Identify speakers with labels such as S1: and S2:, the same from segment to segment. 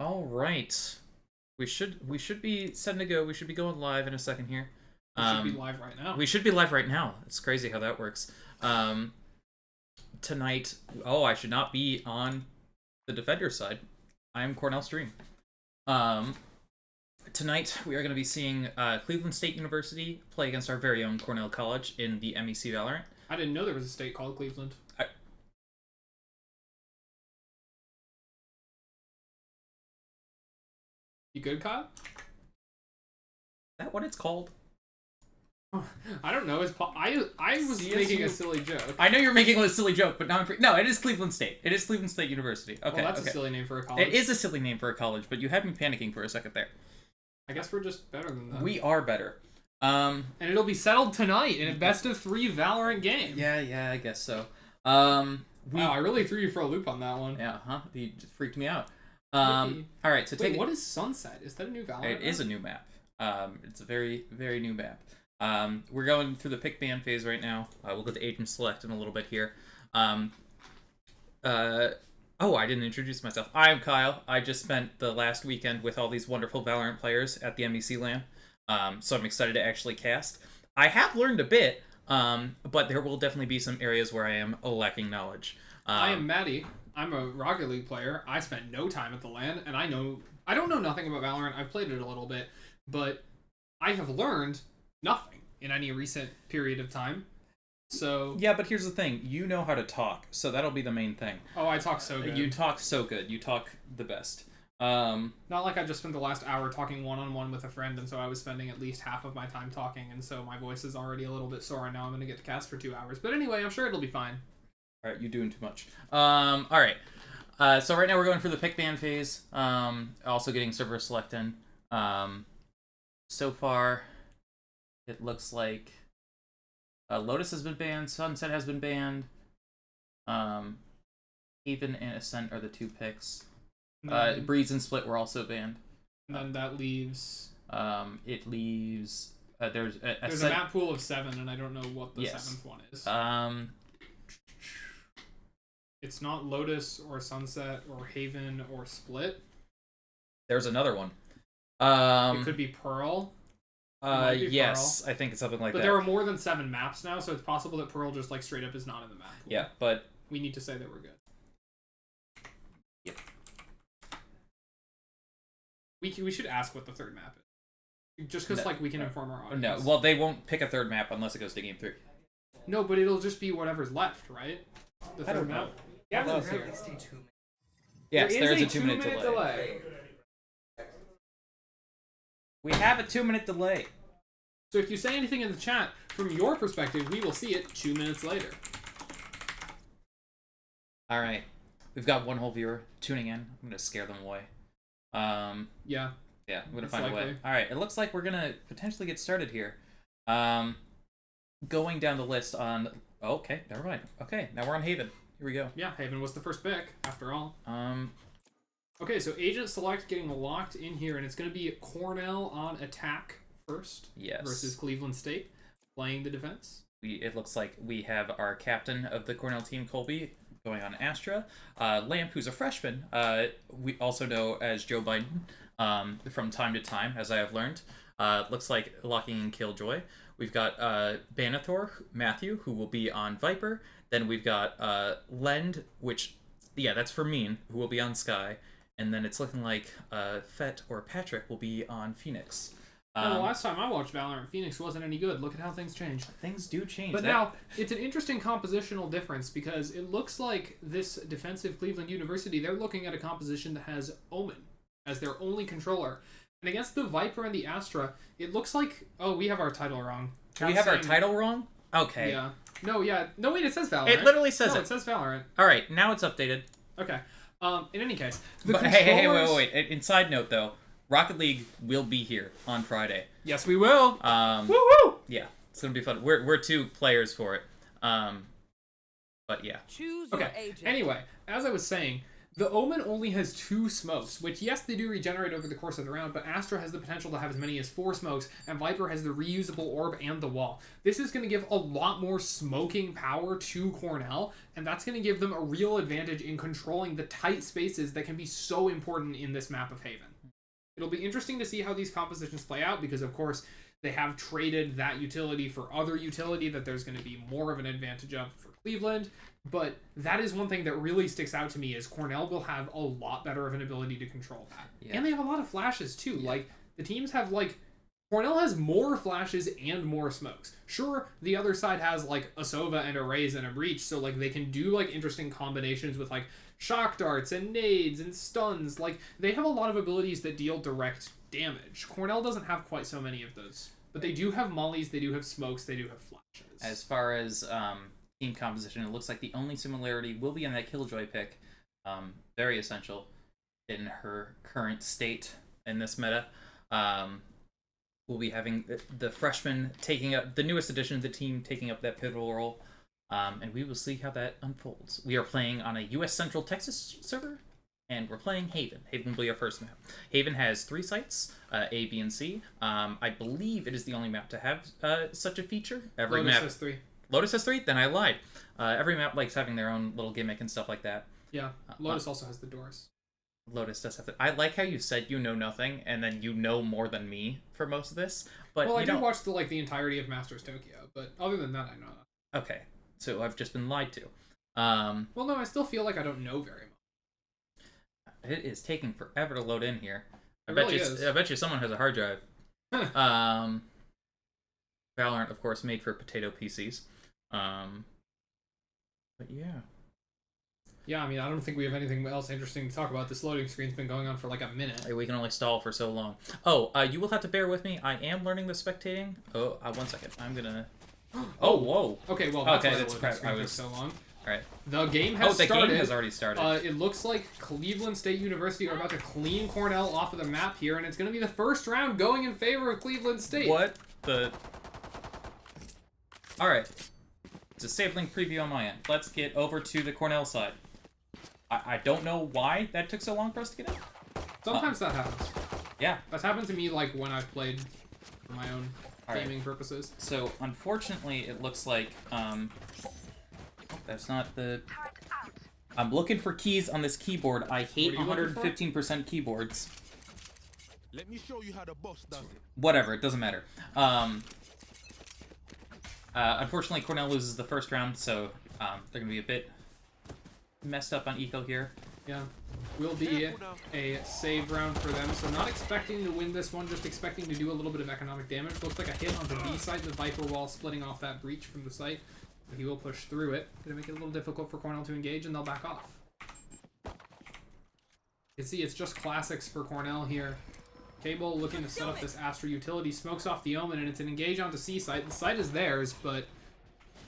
S1: All right. We should be setting to go. We should be going live in a second here.
S2: We should be live right now.
S1: We should be live right now. It's crazy how that works. Tonight, I should not be on the defender side. I am Cornell stream. Tonight we are going to be seeing Cleveland State University play against our very own Cornell College in the MEC Valorant.
S2: I didn't know there was a state called Cleveland. You good, Kyle?
S1: Is that what it's called?
S2: I don't know. I was making a silly joke.
S1: I know you're making a silly joke, but no, it is Cleveland State. It is Cleveland State University. Okay,
S2: well, that's
S1: okay.
S2: a silly name for a college.
S1: It is a silly name for a college, but you had me panicking for a second there.
S2: I guess we're just better than them.
S1: We are better.
S2: And it'll be settled tonight in a best-of-3 Valorant game.
S1: Yeah, I guess so.
S2: Wow, I really threw you for a loop on that one.
S1: Yeah, huh? You just freaked me out. All right, so
S2: Wait, what is Sunset? Is that a new Valorant?
S1: It is a new map. It's a very, very new map. We're going through the pick ban phase right now. We'll go to agent select in a little bit here. I didn't introduce myself. I'm Kyle. I just spent the last weekend with all these wonderful Valorant players at the MEC LAN. So I'm excited to actually cast. I have learned a bit, but there will definitely be some areas where I am lacking knowledge.
S2: I am Maddie. I'm a Rocket League player. I spent no time at the LAN, and I don't know nothing about Valorant. I've played it a little bit, but I have learned nothing in any recent period of time. So
S1: yeah, but here's the thing. You know how to talk, so that'll be the main thing.
S2: Oh, I talk so good.
S1: You talk so good. You talk the best.
S2: Not like I just spent the last hour talking one-on-one with a friend, and so I was spending at least half of my time talking, and so my voice is already a little bit sore, and now I'm going to get to cast for 2 hours. But anyway, I'm sure it'll be fine.
S1: All right, you're doing too much. All right. So right now we're going for the pick ban phase. Also getting server select in. So far, it looks like Lotus has been banned. Sunset has been banned. Haven and Ascent are the 2 picks. Breeze and Split were also banned.
S2: And then that leaves...
S1: It leaves... there's
S2: a map pool of 7, and I don't know what the 7th one is. It's not Lotus or Sunset or Haven or Split.
S1: There's another one.
S2: It could be Pearl.
S1: Yes,
S2: Pearl.
S1: I think it's something like
S2: that.
S1: But
S2: there are more than 7 maps now, so it's possible that Pearl just like straight up is not in the map pool.
S1: Yeah, but
S2: we need to say that we're good.
S1: Yep.
S2: We should ask what the 3rd map is, just because we can inform our audience.
S1: No, well they won't pick a 3rd map unless it goes to game 3.
S2: No, but it'll just be whatever's left, right? The 3rd map.
S1: Yeah, yes, there is a 2-minute delay. We have a 2-minute delay.
S2: So if you say anything in the chat, from your perspective, we will see it 2 minutes later.
S1: All right. We've got one whole viewer tuning in. I'm going to scare them away.
S2: Yeah.
S1: Yeah, I'm going to find a way. All right, it looks like we're going to potentially get started here. Going down the list on... Okay, never mind. Okay, now we're on Haven. Here we go.
S2: Yeah, Haven was the first pick, after all. Okay, so agent select getting locked in here, and it's going to be Cornell on attack first.
S1: Yes.
S2: Versus Cleveland State playing the defense.
S1: It looks like we have our captain of the Cornell team, Colby, going on Astra. Lamp, who's a freshman, we also know as Joe Biden from time to time, as I have learned. Looks like locking in Killjoy. We've got Banathor, Matthew, who will be on Viper. Then we've got Lend, which, yeah, that's for Mean, who will be on Sky. And then it's looking like Fett or Patrick will be on Phoenix.
S2: The last time I watched Valorant, Phoenix wasn't any good. Look at how things change.
S1: Things do change.
S2: But now, it's an interesting compositional difference because it looks like this defensive Cleveland University, they're looking at a composition that has Omen as their only controller. And against the Viper and the Astra, it looks like... Oh, we have our title wrong.
S1: We have our title wrong? Okay.
S2: Yeah. No, yeah. No, wait, it says Valorant.
S1: It literally says
S2: it says Valorant.
S1: All right, now it's updated.
S2: Okay. In any case,
S1: hey, wait. In side note, though, Rocket League will be here on Friday.
S2: Yes, we will.
S1: Woo! Yeah, it's gonna be fun. We're 2 players for it. But yeah.
S2: Okay. Anyway, as I was saying, The Omen only has 2 smokes, which, yes, they do regenerate over the course of the round, but Astra has the potential to have as many as 4 smokes, and Viper has the reusable orb and the wall. This is going to give a lot more smoking power to Cornell, and that's going to give them a real advantage in controlling the tight spaces that can be so important in this map of Haven. It'll be interesting to see how these compositions play out, because, of course, they have traded that utility for other utility that there's going to be more of an advantage of for Cleveland. But that is one thing that really sticks out to me is Cornell will have a lot better of an ability to control that. Yeah. And they have a lot of flashes too. Yeah. Like, the teams have, like, Cornell has more flashes and more smokes. Sure, the other side has, like, a Sova and a Raze and a Breach, so, like, they can do, like, interesting combinations with, like, shock darts and nades and stuns. Like, they have a lot of abilities that deal direct damage. Cornell doesn't have quite so many of those. But they do have mollies, they do have smokes, they do have flashes.
S1: As far as team composition, it looks like the only similarity will be in that Killjoy pick. Very essential in her current state in this meta. We'll be having the freshman taking up, the newest addition to the team, taking up that pivotal role. And we will see how that unfolds. We are playing on a U.S. Central Texas server, and we're playing Haven. Haven will be our first map. Haven has 3 sites, A, B, and C. I believe it is the only map to have such a feature.
S2: Every Lotus has 3.
S1: Lotus has 3? Then I lied. Every map likes having their own little gimmick and stuff like that.
S2: Yeah, Lotus also has the doors.
S1: Lotus does have to. I like how you said you know nothing, and then you know more than me for most of this. But
S2: well, I did watch the entirety of Masters Tokyo, but other than that, I know that.
S1: Okay, so I've just been lied to.
S2: Well, no, I still feel like I don't know very much.
S1: It is taking forever to load in here. I
S2: It
S1: bet you someone has a hard drive. Valorant, of course, made for potato PCs. But yeah.
S2: Yeah, I mean, I don't think we have anything else interesting to talk about. This loading screen's been going on for like a minute.
S1: We can only stall for so long. Oh, you will have to bear with me. I am learning the spectating. Oh, 1 second. I'm gonna... Oh, whoa.
S2: Okay, well, that's why the loading screen took so long.
S1: Alright.
S2: The game has started.
S1: The game has already started.
S2: It looks like Cleveland State University are about to clean Cornell off of the map here, and it's going to be the first round going in favor of Cleveland State.
S1: What the... Alright. It's a save link preview on my end. Let's get over to the Cornell side. I don't know why that took so long for us to get in.
S2: Sometimes that happens.
S1: Yeah.
S2: That's happened to me, like, when I've played for my own gaming purposes.
S1: So, unfortunately, it looks like, that's not the... I'm looking for keys on this keyboard. I hate 115% keyboards.
S3: Let me show you how the boss does it.
S1: Whatever, it doesn't matter. Unfortunately, Cornell loses the first round, so they're going to be a bit messed up on eco here.
S2: Yeah, will be a save round for them, so not expecting to win this one, just expecting to do a little bit of economic damage. Looks like a hit on the B site, the Viper wall splitting off that breach from the site. But he will push through it. Gonna make it a little difficult for Cornell to engage, and they'll back off. You can see it's just classics for Cornell here. Cable looking to set up this Astra utility, smokes off the Omen, and it's an engage onto C site. The site is theirs, but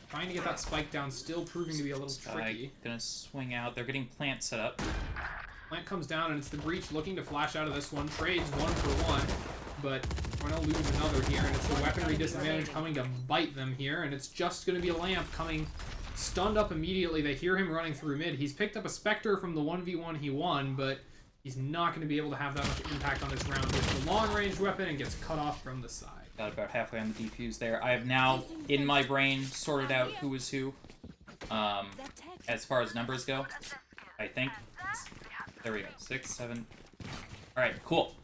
S2: trying to get that spike down, still proving to be a little tricky.
S1: Gonna swing out. They're getting plant set up.
S2: Plant comes down, and it's the breach looking to flash out of this one. Trades 1 for 1, but Cornell loses another here, and it's the weaponry disadvantage coming to bite them here, and it's just going to be a lamp coming stunned up immediately. They hear him running through mid. He's picked up a Spectre from the 1v1 he won, but he's not going to be able to have that much impact on this round with the long-range weapon and gets cut off from the side.
S1: Got about halfway on the defuse there. I have now, in my brain, sorted out who is who. As far as numbers go, I think. There we go. 6, 7. Alright, cool.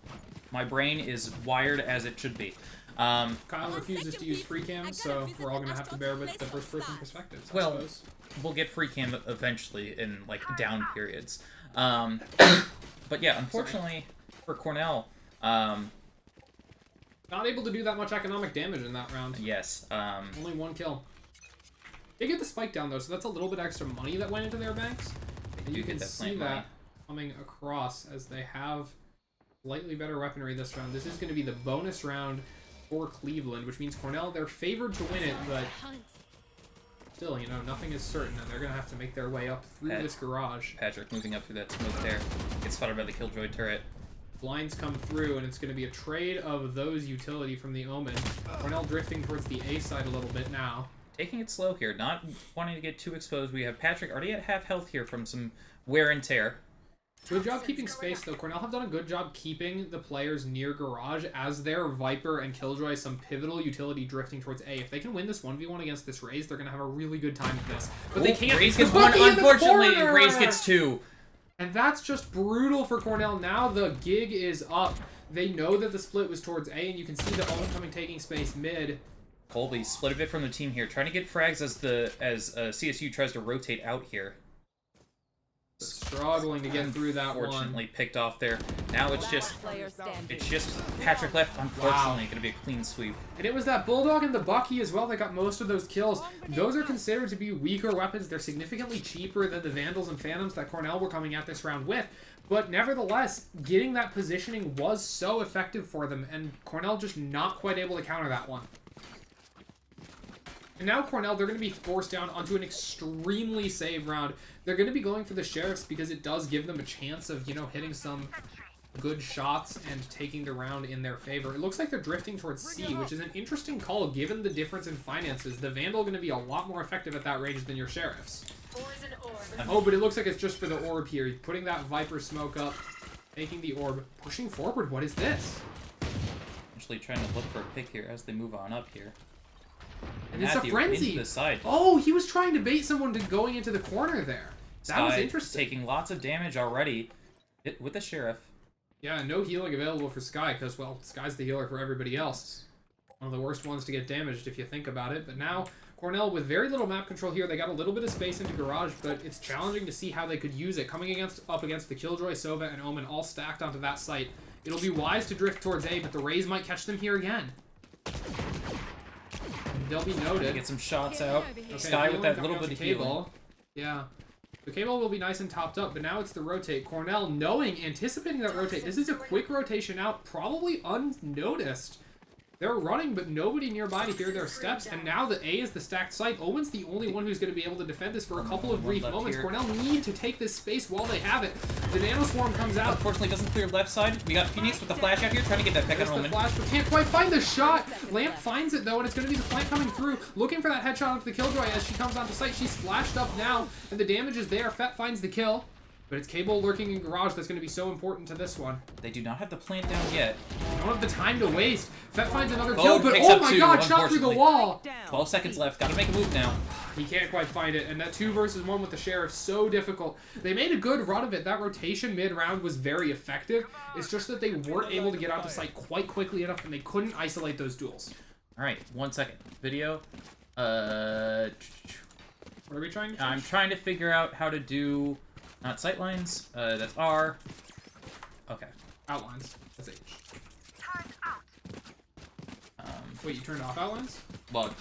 S1: My brain is wired as it should be.
S2: Kyle refuses to use free cam, so we're all going to have to bear with the first-person perspectives, I suppose.
S1: We'll get free cam eventually in, like, down periods. But yeah, unfortunately for Cornell,
S2: not able to do that much economic damage in that round.
S1: Yes.
S2: Only 1 kill. They get the spike down, though, so that's a little bit extra money that went into their banks. And you can see that coming across as they have slightly better weaponry this round. This is going to be the bonus round for Cleveland, which means Cornell, they're favored to win it, but still, you know, nothing is certain, and they're going to have to make their way up through this garage.
S1: Patrick moving up through that smoke there. Gets spotted by the Killjoy turret.
S2: Blinds come through, and it's going to be a trade of those utility from the Omen. Cornell drifting towards the A side a little bit now.
S1: Taking it slow here, not wanting to get too exposed. We have Patrick already at half health here from some wear and tear.
S2: Good job keeping space, though. Cornell have done a good job keeping the players near Garage as their Viper and Killjoy some pivotal utility drifting towards A. If they can win this 1v1 against this Raze, they're going to have a really good time with this. But they can't.
S1: Raze gets one. Unfortunately, Raze gets two.
S2: And that's just brutal for Cornell. Now the gig is up. They know that the split was towards A, and you can see the Omen coming, taking space mid.
S1: Colby split a bit from the team here, trying to get frags as CSU tries to rotate out here.
S2: Struggling to get through that one.
S1: Unfortunately picked off there. Now it's just Patrick left. Unfortunately, going to be a clean sweep.
S2: And it was that Bulldog and the Bucky as well that got most of those kills. Those are considered to be weaker weapons. They're significantly cheaper than the Vandals and Phantoms that Cornell were coming at this round with. But nevertheless, getting that positioning was so effective for them, and Cornell just not quite able to counter that one. And now Cornell, they're going to be forced down onto an extremely save round. They're going to be going for the Sheriffs because it does give them a chance of, you know, hitting some good shots and taking the round in their favor. It looks like they're drifting towards C, which is an interesting call given the difference in finances. The Vandal going to be a lot more effective at that range than your Sheriffs. Oh, but it looks like it's just for the orb here. Putting that Viper smoke up, taking the orb, pushing forward. What is this?
S1: Actually trying to look for a pick here as they move on up here.
S2: And it's a frenzy.
S1: Into the side.
S2: Oh, he was trying to bait someone to going into the corner there. That was interesting.
S1: Taking lots of damage already with the Sheriff.
S2: Yeah, no healing available for Sky because, well, Sky's the healer for everybody else. One of the worst ones to get damaged if you think about it. But now, Cornell, with very little map control here, they got a little bit of space into Garage, but it's challenging to see how they could use it. Coming up against the Killjoy, Sova, and Omen all stacked onto that site. It'll be wise to drift towards A, but the Raze might catch them here again. They'll be noted.
S1: Get some shots out.
S2: Okay,
S1: Sky with that little bit of healing.
S2: Yeah. The cable will be nice and topped up, but now it's the rotate. Cornell, anticipating that rotate. This is a quick rotation out, probably unnoticed. They're running, but nobody nearby to hear their steps, and now the A is the stacked site. Owen's the only one who's going to be able to defend this for a couple of brief moments. Here. Cornell need to take this space while they have it. The Nano Swarm comes out.
S1: Unfortunately, doesn't clear left side. We got Phoenix with the flash out here, trying to get that pick on Omen.
S2: Flash, but can't quite find the shot. Lamp finds it, though, and it's going to be the plant coming through, looking for that headshot onto the Killjoy as she comes onto site. She's flashed up now, and the damage is there. Fett finds the kill. But it's Cable lurking in Garage that's going to be so important to this one.
S1: They do not have the plant down yet.
S2: They don't have the time to waste. Fett finds another kill, but oh my god, shot through the wall!
S1: 12 seconds left. Gotta make a move now.
S2: He can't quite find it, and that 2 versus 1 with the Sheriff, so difficult. They made a good run of it. That rotation mid-round was very effective. It's just that they weren't able to get onto site quite quickly enough, and they couldn't isolate those duels.
S1: Alright, 1 second. Video.
S2: What are we trying to finish?
S1: I'm trying to figure out how to do... Not sightlines. That's R. Okay.
S2: Outlines. That's H. Wait, you turned off outlines?
S1: Well,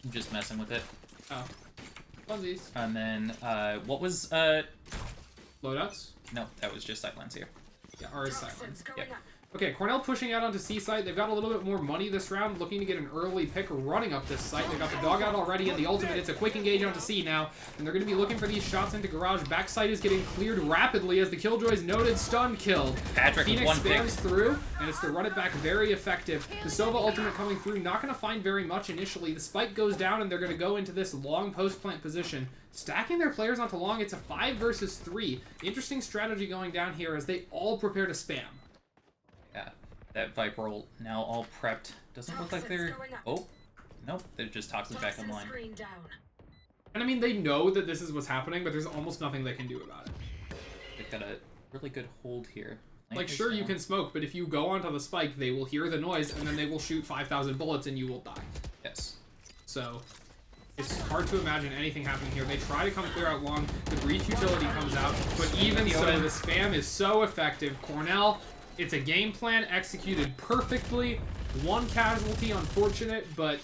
S1: I'm just messing with it.
S2: Oh. Funsies.
S1: And then, what was,
S2: Loadouts?
S1: No, that was just sightlines here.
S2: Yeah, R is sightlines.
S1: Yeah.
S2: Okay, Cornell pushing out onto C site. They've got a little bit more money this round, looking to get an early pick running up this site. They've got the dog out already, and the ultimate, it's a quick engage onto C now. And they're going to be looking for these shots into Garage. Backside is getting cleared rapidly as the Killjoy's noted stun killed.
S1: Patrick
S2: Phoenix
S1: with one pick.
S2: spams through, and it's the run it back very effective. The Sova ultimate coming through, not going to find very much initially. The spike goes down, and they're going to go into this long post-plant position. Stacking their players onto long, it's a 5 versus 3. Interesting strategy going down here as they all prepare to spam.
S1: Yeah. That Viper ult now all prepped. Doesn't look like they're... Oh. Nope. They're just toxins back online.
S2: And I mean, they know that this is what's happening, but there's almost nothing they can do about it.
S1: They've got a really good hold here.
S2: Like, sure, you can smoke, but if you go onto the spike, they will hear the noise, and then they will shoot 5,000 bullets, and you will die.
S1: Yes.
S2: So, it's hard to imagine anything happening here. They try to come clear out long. The breach utility comes out, but even so, the spam is so effective. Cornell... It's a game plan executed perfectly. 1 casualty, unfortunate, but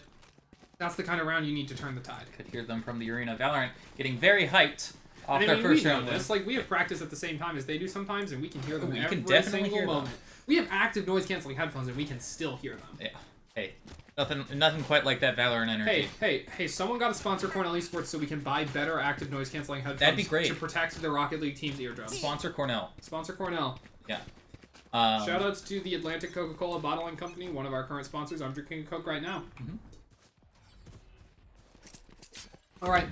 S2: that's the kind of round you need to turn the tide.
S1: Could hear them from the arena. Valorant getting very hyped off their first round.
S2: It's like we have practice at the same time as they do sometimes, and we can hear them every
S1: definitely
S2: single
S1: hear
S2: moment.
S1: them.
S2: We have active noise canceling headphones, and we can still hear them.
S1: Yeah. Hey, nothing quite like that Valorant energy.
S2: Hey! Someone got to sponsor Cornell Esports so we can buy better active noise canceling headphones.
S1: That'd be great
S2: to protect the Rocket League team's eardrums.
S1: Sponsor Cornell.
S2: Sponsor Cornell.
S1: Yeah.
S2: Shoutouts to the Atlantic Coca-Cola Bottling Company, one of our current sponsors. I'm drinking a Coke right now.
S1: Mm-hmm.
S2: All right.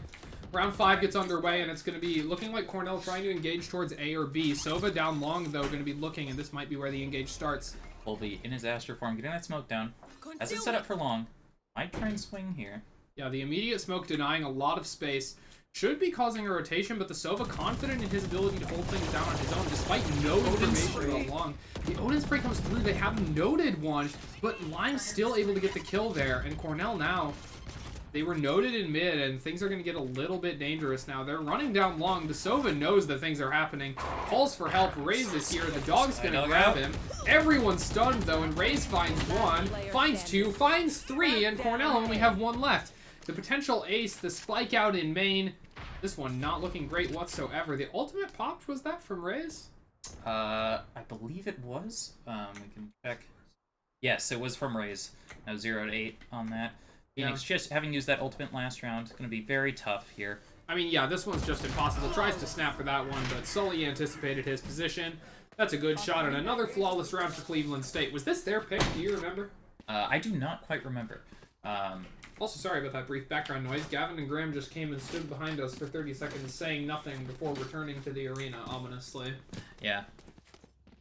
S2: Round 5 gets underway, and it's going to be looking like Cornell trying to engage towards A or B. Sova down long, though, going to be looking, and this might be where the engage starts.
S1: Colby in his Astra form, getting that smoke down. Hasn't set up for long. Might try and swing here.
S2: Yeah, the immediate smoke denying a lot of space. Should be causing a rotation, but the Sova confident in his ability to hold things down on his own, despite no information about long. The Odin spray comes through. They have noted one, but Lime's still able to get the kill there, and Cornell now... They were noted in mid, and things are going to get a little bit dangerous now. They're running down long. The Sova knows that things are happening. Calls for help. Raze is here. The dog's going to grab him. Everyone's stunned, though, and Raze finds 1, finds 2, finds 3, and Cornell only have 1 left. The potential ace, the spike out in main. This one not looking great whatsoever. The ultimate popped, was that from Raze?
S1: I believe it was. We can check. Yes, it was from Raze. Now 0 to 8 on that. Phoenix just having used that ultimate last round. It's going to be very tough here.
S2: I mean, yeah, this one's just impossible. Tries to snap for that one, but Sully anticipated his position. That's a good shot, and another flawless round for Cleveland State. Was this their pick? Do you remember?
S1: I do not quite remember.
S2: Also, sorry about that brief background noise. Gavin and Graham just came and stood behind us for 30 seconds, saying nothing before returning to the arena, ominously.
S1: Yeah.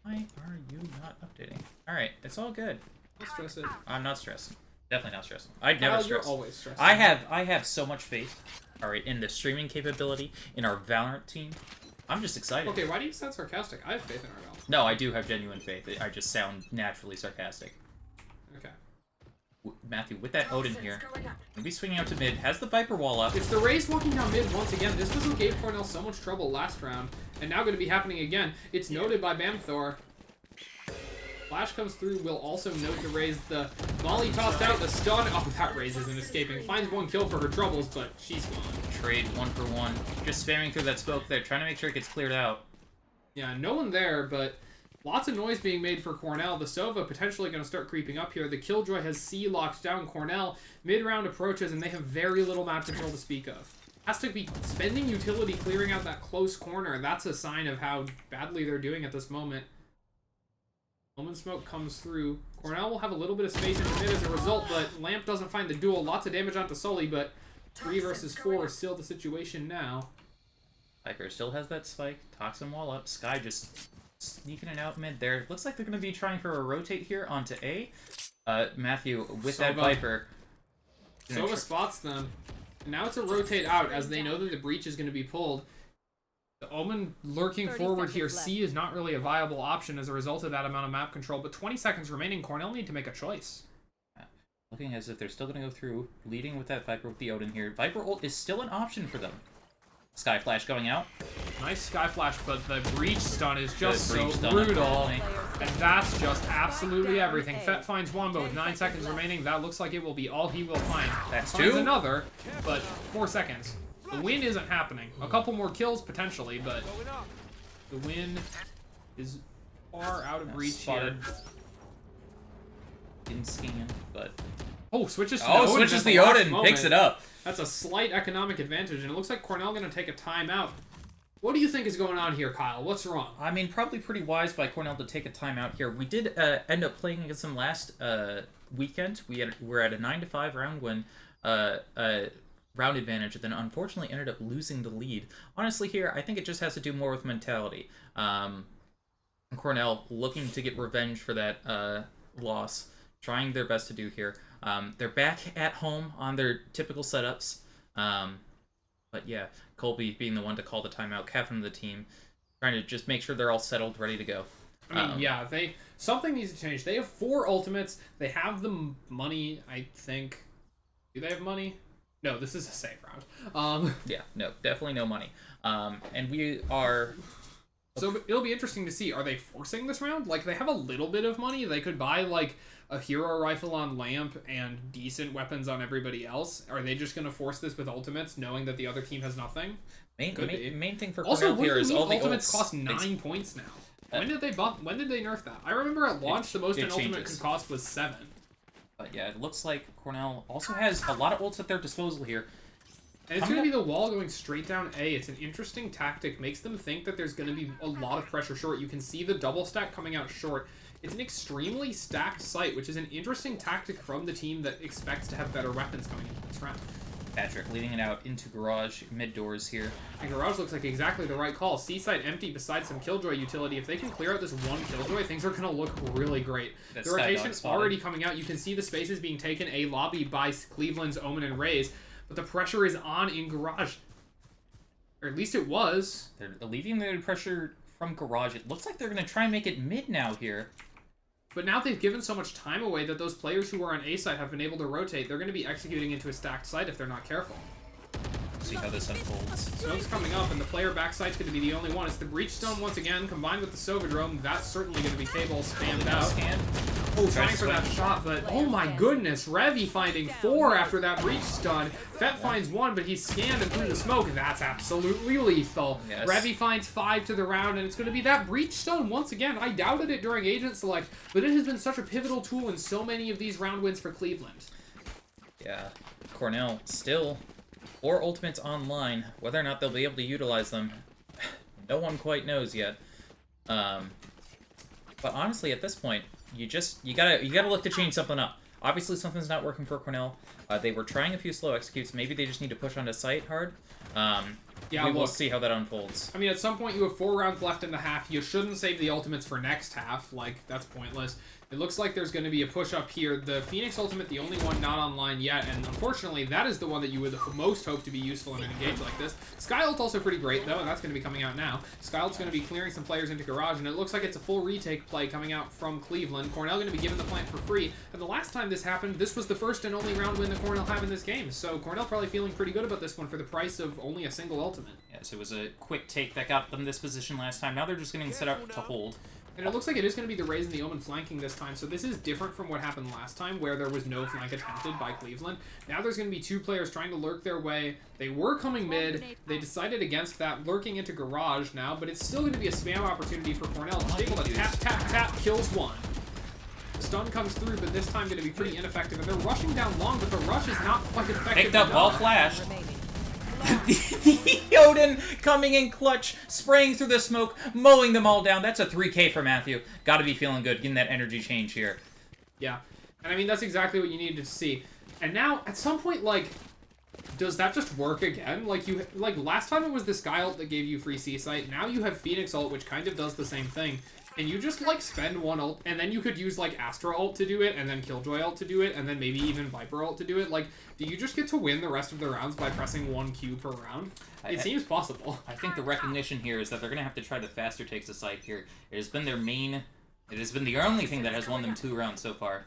S1: Why are you not updating? All right, it's all good.
S2: Don't stress it.
S1: I'm not stressing. Definitely not stressing. I'd never stress.
S2: You're always stressing.
S1: I have so much faith, all right, in the streaming capability, in our Valorant team. I'm just excited.
S2: Okay, why do you sound sarcastic? I have faith in our Valorant.
S1: No, I do have genuine faith. I just sound naturally sarcastic.
S2: Okay.
S1: Matthew, with that Odin here, gonna be swinging out to mid. Has the Viper wall up.
S2: It's the Raze walking down mid once again. This was what gave Cornell so much trouble last round, and now going to be happening again. It's noted by Bamthor. Flash comes through, will also note to Raze. The volley tossed out, the stun. Oh, that Raze isn't escaping. Finds 1 kill for her troubles, but she's gone.
S1: Trade 1 for 1. Just spamming through that smoke there, trying to make sure it gets cleared out.
S2: Yeah, no one there, but lots of noise being made for Cornell. The Sova potentially going to start creeping up here. The Killjoy has C locked down Cornell. Mid-round approaches, and they have very little map control to speak of. Has to be spending utility clearing out that close corner. That's a sign of how badly they're doing at this moment. Omen smoke comes through. Cornell will have a little bit of space in mid as a result, but Lamp doesn't find the duel. Lots of damage onto Sully, but 3 versus 4 is still the situation now.
S1: Viper still has that spike. Toxin wall up. Sky just sneaking it out mid there. Looks like they're going to be trying for a rotate here onto A. Matthew, with that Viper.
S2: Sova spots them. And now it's a rotate out as they know that the breach is going to be pulled. The Omen lurking forward here. C is not really a viable option as a result of that amount of map control, but 20 seconds remaining. Cornell need to make a choice.
S1: Looking as if they're still going to go through, leading with that Viper with the Odin here. Viper ult is still an option for them. Sky Flash going out.
S2: Nice Sky Flash, but the breach stun is just so brutal. And that's just absolutely everything. Fett finds Wombo with 9 seconds remaining. That looks like it will be all he will find.
S1: That's
S2: finds
S1: 2.
S2: Another, but 4 seconds. The win isn't happening. A couple more kills potentially, but the win is far out of reach here.
S1: Didn't scan, but
S2: switches to the Odin.
S1: Switches the Odin, picks it up.
S2: That's a slight economic advantage, and it looks like Cornell going to take a timeout. What do you think is going on here, Kyle? What's wrong?
S1: I mean, probably pretty wise by Cornell to take a timeout here. We did end up playing against them last weekend. We're at a 9-5 round win. Round advantage, and then unfortunately ended up losing the lead. Honestly here, I think it just has to do more with mentality. Cornell looking to get revenge for that loss, trying their best to do here. They're back at home on their typical setups. But yeah, Colby being the one to call the timeout, captain of the team, trying to just make sure they're all settled, ready to go.
S2: I mean, yeah, something needs to change. They have 4 ultimates. They have the money, I think. Do they have money? No, this is a save round.
S1: Yeah, no, definitely no money. And we are...
S2: So it'll be interesting to see, are they forcing this round? Like, they have a little bit of money. They could buy, like, a hero rifle on Lamp and decent weapons on everybody else. Are they just going to force this with ultimates, knowing that the other team has nothing?
S1: Main thing for
S2: also,
S1: Cornell here is all the
S2: ultimates cost 9 points now. When did they nerf that? I remember at launch, the most an ultimate could cost was 7.
S1: But yeah, it looks like Cornell also has a lot of ults at their disposal here.
S2: And it's going to be the wall going straight down A. It's an interesting tactic. Makes them think that there's going to be a lot of pressure short. You can see the double stack coming out short. It's an extremely stacked site, which is an interesting tactic from the team that expects to have better weapons coming into this round.
S1: Patrick leading it out into garage, mid doors here.
S2: And garage looks like exactly the right call. C-site empty besides some Killjoy utility. If they can clear out this one Killjoy, things are going to look really great.
S1: That
S2: The
S1: Sky
S2: rotation
S1: Dog
S2: is
S1: spotted.
S2: already coming out. You can see the spaces being taken. A lobby by Cleveland's Omen and Rays. But the pressure is on in garage. Or at least it was.
S1: They're alleviating the pressure from garage. It looks like they're going to try and make it mid now here.
S2: But now they've given so much time away that those players who are on A side have been able to rotate. They're going to be executing into a stacked site if they're not careful.
S1: See how this unfolds.
S2: Smoke's coming up, and the player backside's going to be the only one. It's the Breachstone once again, combined with the Sovidrome. That's certainly going to be Cable spammed out.
S1: Scan.
S2: Oh, trying for that shot, but oh my goodness, Revy finding 4 after that breach stun. Fett finds 1, but he's scanned and through the smoke. That's absolutely lethal.
S1: Yes.
S2: Revy finds 5 to the round, and it's going to be that breach stun once again. I doubted it during Agent Select, but it has been such a pivotal tool in so many of these round wins for Cleveland.
S1: Yeah. Cornell still 4 ultimates online. Whether or not they'll be able to utilize them, no one quite knows yet. But honestly, at this point, you gotta look to change something up. Obviously, something's not working for Cornell. They were trying a few slow executes. Maybe they just need to push onto site hard.
S2: Yeah,
S1: we will
S2: look.
S1: see how that unfolds.
S2: I mean, at some point you have 4 rounds left in the half. You shouldn't save the ultimates for next half. Like, that's pointless. It looks like there's going to be a push up here. The Phoenix ultimate, the only one not online yet, and unfortunately, that is the one that you would most hope to be useful in an engage like this. Sky ult also pretty great, though, and that's going to be coming out now. Sky ult's going to be clearing some players into garage, and it looks like it's a full retake play coming out from Cleveland. Cornell going to be given the plant for free, and the last time this happened, this was the first and only round win that Cornell have in this game, so Cornell probably feeling pretty good about this one for the price of only a single ultimate.
S1: Yes, it was a quick take that got them this position last time. Now they're just getting set up to hold.
S2: And it looks like it is going to be the Rays and the Omen flanking this time, so this is different from what happened last time, where there was no flank attempted by Cleveland. Now there's going to be 2 players trying to lurk their way. They were coming mid. They decided against that, lurking into garage now, but it's still going to be a spam opportunity for Cornell. It's able to tap, tap, tap, kills 1. The stun comes through, but this time going to be pretty ineffective, and they're rushing down long, but the rush is not quite effective
S1: Picked up
S2: enough.
S1: ball flashed. The Odin coming in clutch, spraying through the smoke, mowing them all down. That's a 3K for Matthew. Gotta be feeling good, getting that energy change here.
S2: Yeah, and I mean, that's exactly what you needed to see. And now, at some point, like, does that just work again? Like, last time it was the Sky ult that gave you free C-Site. Now you have Phoenix ult, which kind of does the same thing. And you just, like, spend 1 ult, and then you could use, like, Astra ult to do it, and then Killjoy ult to do it, and then maybe even Viper ult to do it. Like, do you just get to win the rest of the rounds by pressing 1 Q per round? It seems possible.
S1: I think the recognition here is that they're going to have to try the faster takes to site here. It has been their main... It has been the only thing that has won them 2 rounds so far.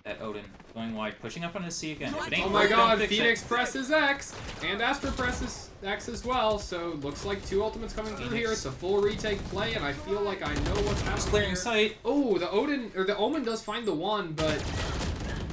S1: That Odin going wide, pushing up on his C again. If it ain't
S2: Oh my
S1: broke, don't
S2: god,
S1: fix
S2: Phoenix
S1: it.
S2: presses X, and Astra presses X as well, so looks like 2 ultimates coming through here. It's a full retake play, and I feel like I know what's happening
S1: Clearing
S2: here.
S1: sight.
S2: Oh, the Odin, or the Omen does find the 1, but...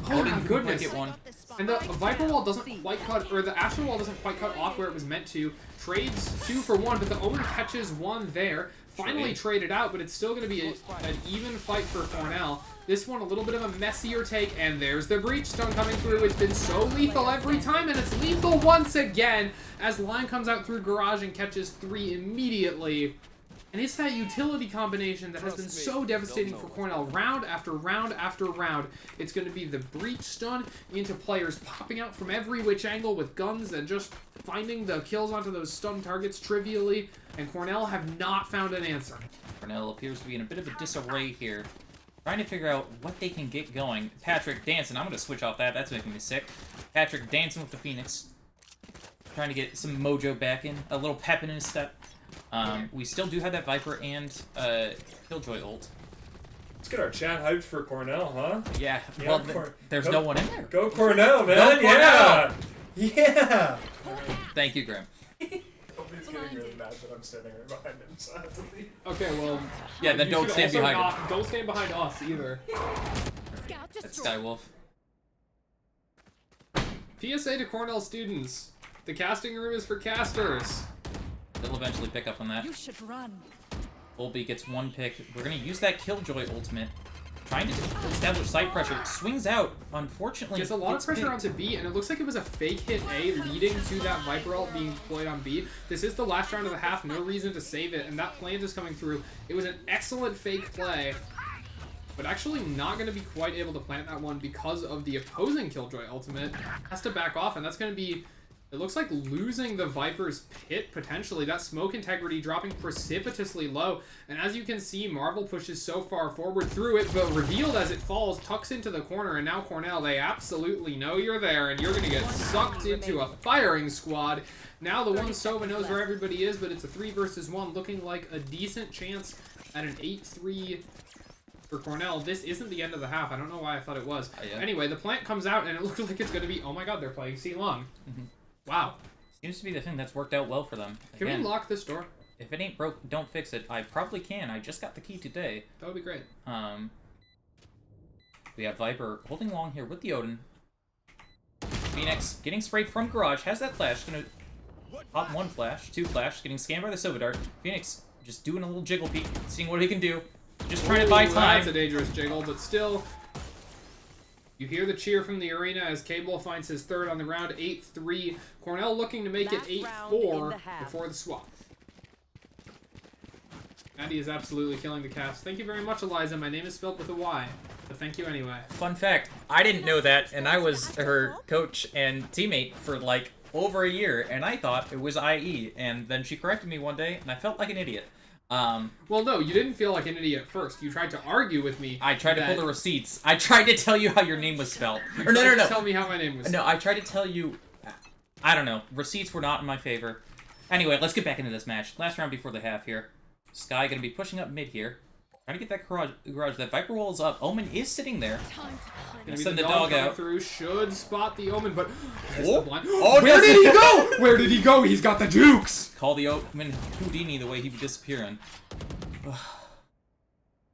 S2: Oh
S1: Odin
S2: my
S1: can
S2: goodness.
S1: get 1.
S2: And the Viper Wall doesn't quite cut, or the Astral Wall doesn't quite cut off where it was meant to. Trades 2 for 1, but the Omen catches 1 there. Finally traded out, but it's still going to be an even fight for Cornell. This one a little bit of a messier take, and there's the Breach Stone coming through. It's been so lethal every time, and it's lethal once again as Line comes out through garage and catches 3 immediately. And it's that utility combination that has been so devastating for Cornell round after round after round. It's going to be the Breach Stun into players popping out from every which angle with guns and just finding the kills onto those stun targets trivially. And Cornell have not found an answer.
S1: Cornell appears to be in a bit of a disarray here. Trying to figure out what they can get going. Patrick dancing. I'm going to switch off that. That's making me sick. Patrick dancing with the Phoenix. Trying to get some mojo back in. A little pep in his step. We still do have that Viper and Killjoy ult.
S4: Let's get our chat hyped for Cornell, huh?
S1: Yeah,
S4: Yeah,
S1: well, there's no one in there.
S4: Go Cornell, man!
S1: Go Cornell!
S4: Yeah! Yeah!
S1: Thank you, Graham.
S4: Nobody's getting really mad that I'm standing right behind him, so I have to leave.
S2: Okay, well...
S1: Yeah, then
S2: you
S1: don't
S2: should
S1: stand
S2: also
S1: behind
S2: not, Don't stand behind us, either.
S1: That's Skywolf.
S2: PSA to Cornell students. The casting room is for casters.
S1: They'll eventually pick up on that.
S5: You should run.
S1: Volby gets 1 pick. We're going to use that Killjoy ultimate. Trying to establish side pressure. Swings out. Unfortunately,
S2: There's a lot of
S1: it's
S2: pressure
S1: picked.
S2: onto B, and it looks like it was a fake hit A leading to that Viper ult being deployed on B. This is the last round of the half, no reason to save it, and that plant is coming through. It was an excellent fake play. but actually not going to be quite able to plant that one because of the opposing Killjoy ultimate. Has to back off, and that's going to be, it looks like, losing the Viper's pit, potentially. That smoke integrity dropping precipitously low, and as you can see, Marvel pushes so far forward through it, but revealed as it falls, tucks into the corner, and now Cornell, they absolutely know you're there, and you're going to get sucked into a firing squad. Now the one Sova knows where everybody is, but it's a 3 versus 1, looking like a decent chance at an 8-3 for Cornell. This isn't the end of the half. I don't know why I thought it was.
S1: Yeah.
S2: Anyway, the plant comes out, and it looks like it's going to be, oh my god, they're playing C-Long. Wow.
S1: Seems to be the thing that's worked out well for them.
S2: Can we lock this door?
S1: If it ain't broke, don't fix it. I probably can. I just got the key today.
S2: That would be great.
S1: We have Viper holding long here with the Odin. Phoenix getting sprayed from Garage. Has that flash. Gonna pop 1 flash, 2 flash. Getting scanned by the Sova Dart. Phoenix just doing a little jiggle peek, seeing what he can do. Just trying to buy time.
S2: That's a dangerous jiggle, but still, you hear the cheer from the arena as Cable finds his 3rd on the round, 8-3. Cornell looking to make it 8-4 before the swap. Maddie is absolutely killing the cast. Thank you very much, Eliza. My name is spelled with a Y, but thank you anyway.
S1: Fun fact, I didn't know that, and I was her coach and teammate for like over a year, and I thought it was IE, and then she corrected me one day, and I felt like an idiot.
S2: Well, no, you didn't feel like an idiot at first. You tried to argue with me.
S1: I tried to pull the receipts. I tried to tell you how your name was spelled. Or no.
S2: Tell me how my name was spelled.
S1: No, I tried to tell you. I don't know. Receipts were not in my favor. Anyway, let's get back into this match. Last round before the half here. Sky gonna be pushing up mid here. Trying to get that garage. That Viper rolls up. Omen is sitting there. Gonna send the dog out.
S2: Through. Should spot the Omen, but
S1: oh,
S2: where did he go? Where did he go? He's got the dukes.
S1: Call the Omen Houdini the way he be disappearing.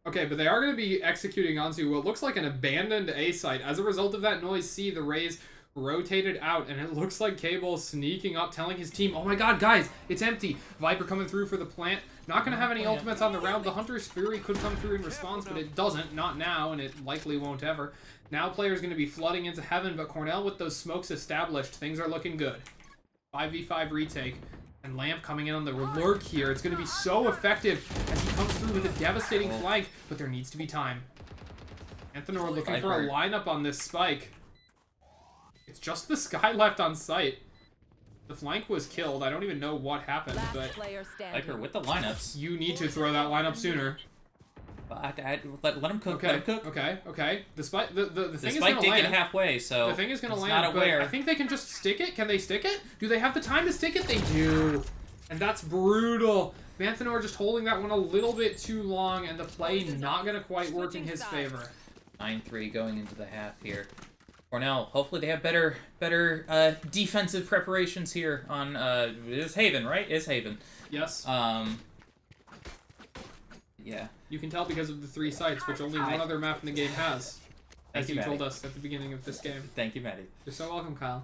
S2: Okay, but they are going to be executing onto what looks like an abandoned A site. As a result of that noise, see the Rays rotated out, and it looks like Cable sneaking up, telling his team, oh my god, guys, it's empty. Viper coming through for the plant. Not going to have any ultimates on the round. The Hunter's Fury could come through in response, but it doesn't. Not now, and it likely won't ever. Now players going to be flooding into heaven, but Cornell with those smokes established, things are looking good. 5v5 retake. And Lamp coming in on the lurk here. It's going to be so effective as he comes through with a devastating flank, but there needs to be time. Anthanor looking for a lineup on this spike. It's just the Sky left on site. The flank was killed. I don't even know what happened, but
S1: Viper with the lineups.
S2: You need to throw that lineup sooner.
S1: Let him cook.
S2: Okay,
S1: let him cook.
S2: okay. The thing is going to
S1: spike did
S2: land.
S1: get halfway, so
S2: the thing is going to land,
S1: not aware.
S2: but I think they can just stick it. Can they stick it? Do they have the time to stick it? They do. And that's brutal. Manthanor just holding that one a little bit too long, and the play not going to quite work in his favor.
S1: 9-3 going into the half here. Cornell, hopefully they have better defensive preparations here on is Haven, right? Is Haven.
S2: Yes.
S1: Yeah.
S2: You can tell because of the 3 sites, which only one other map in the game has. As you told us at the beginning of this game.
S1: Thank you, Maddie.
S2: You're so welcome, Kyle.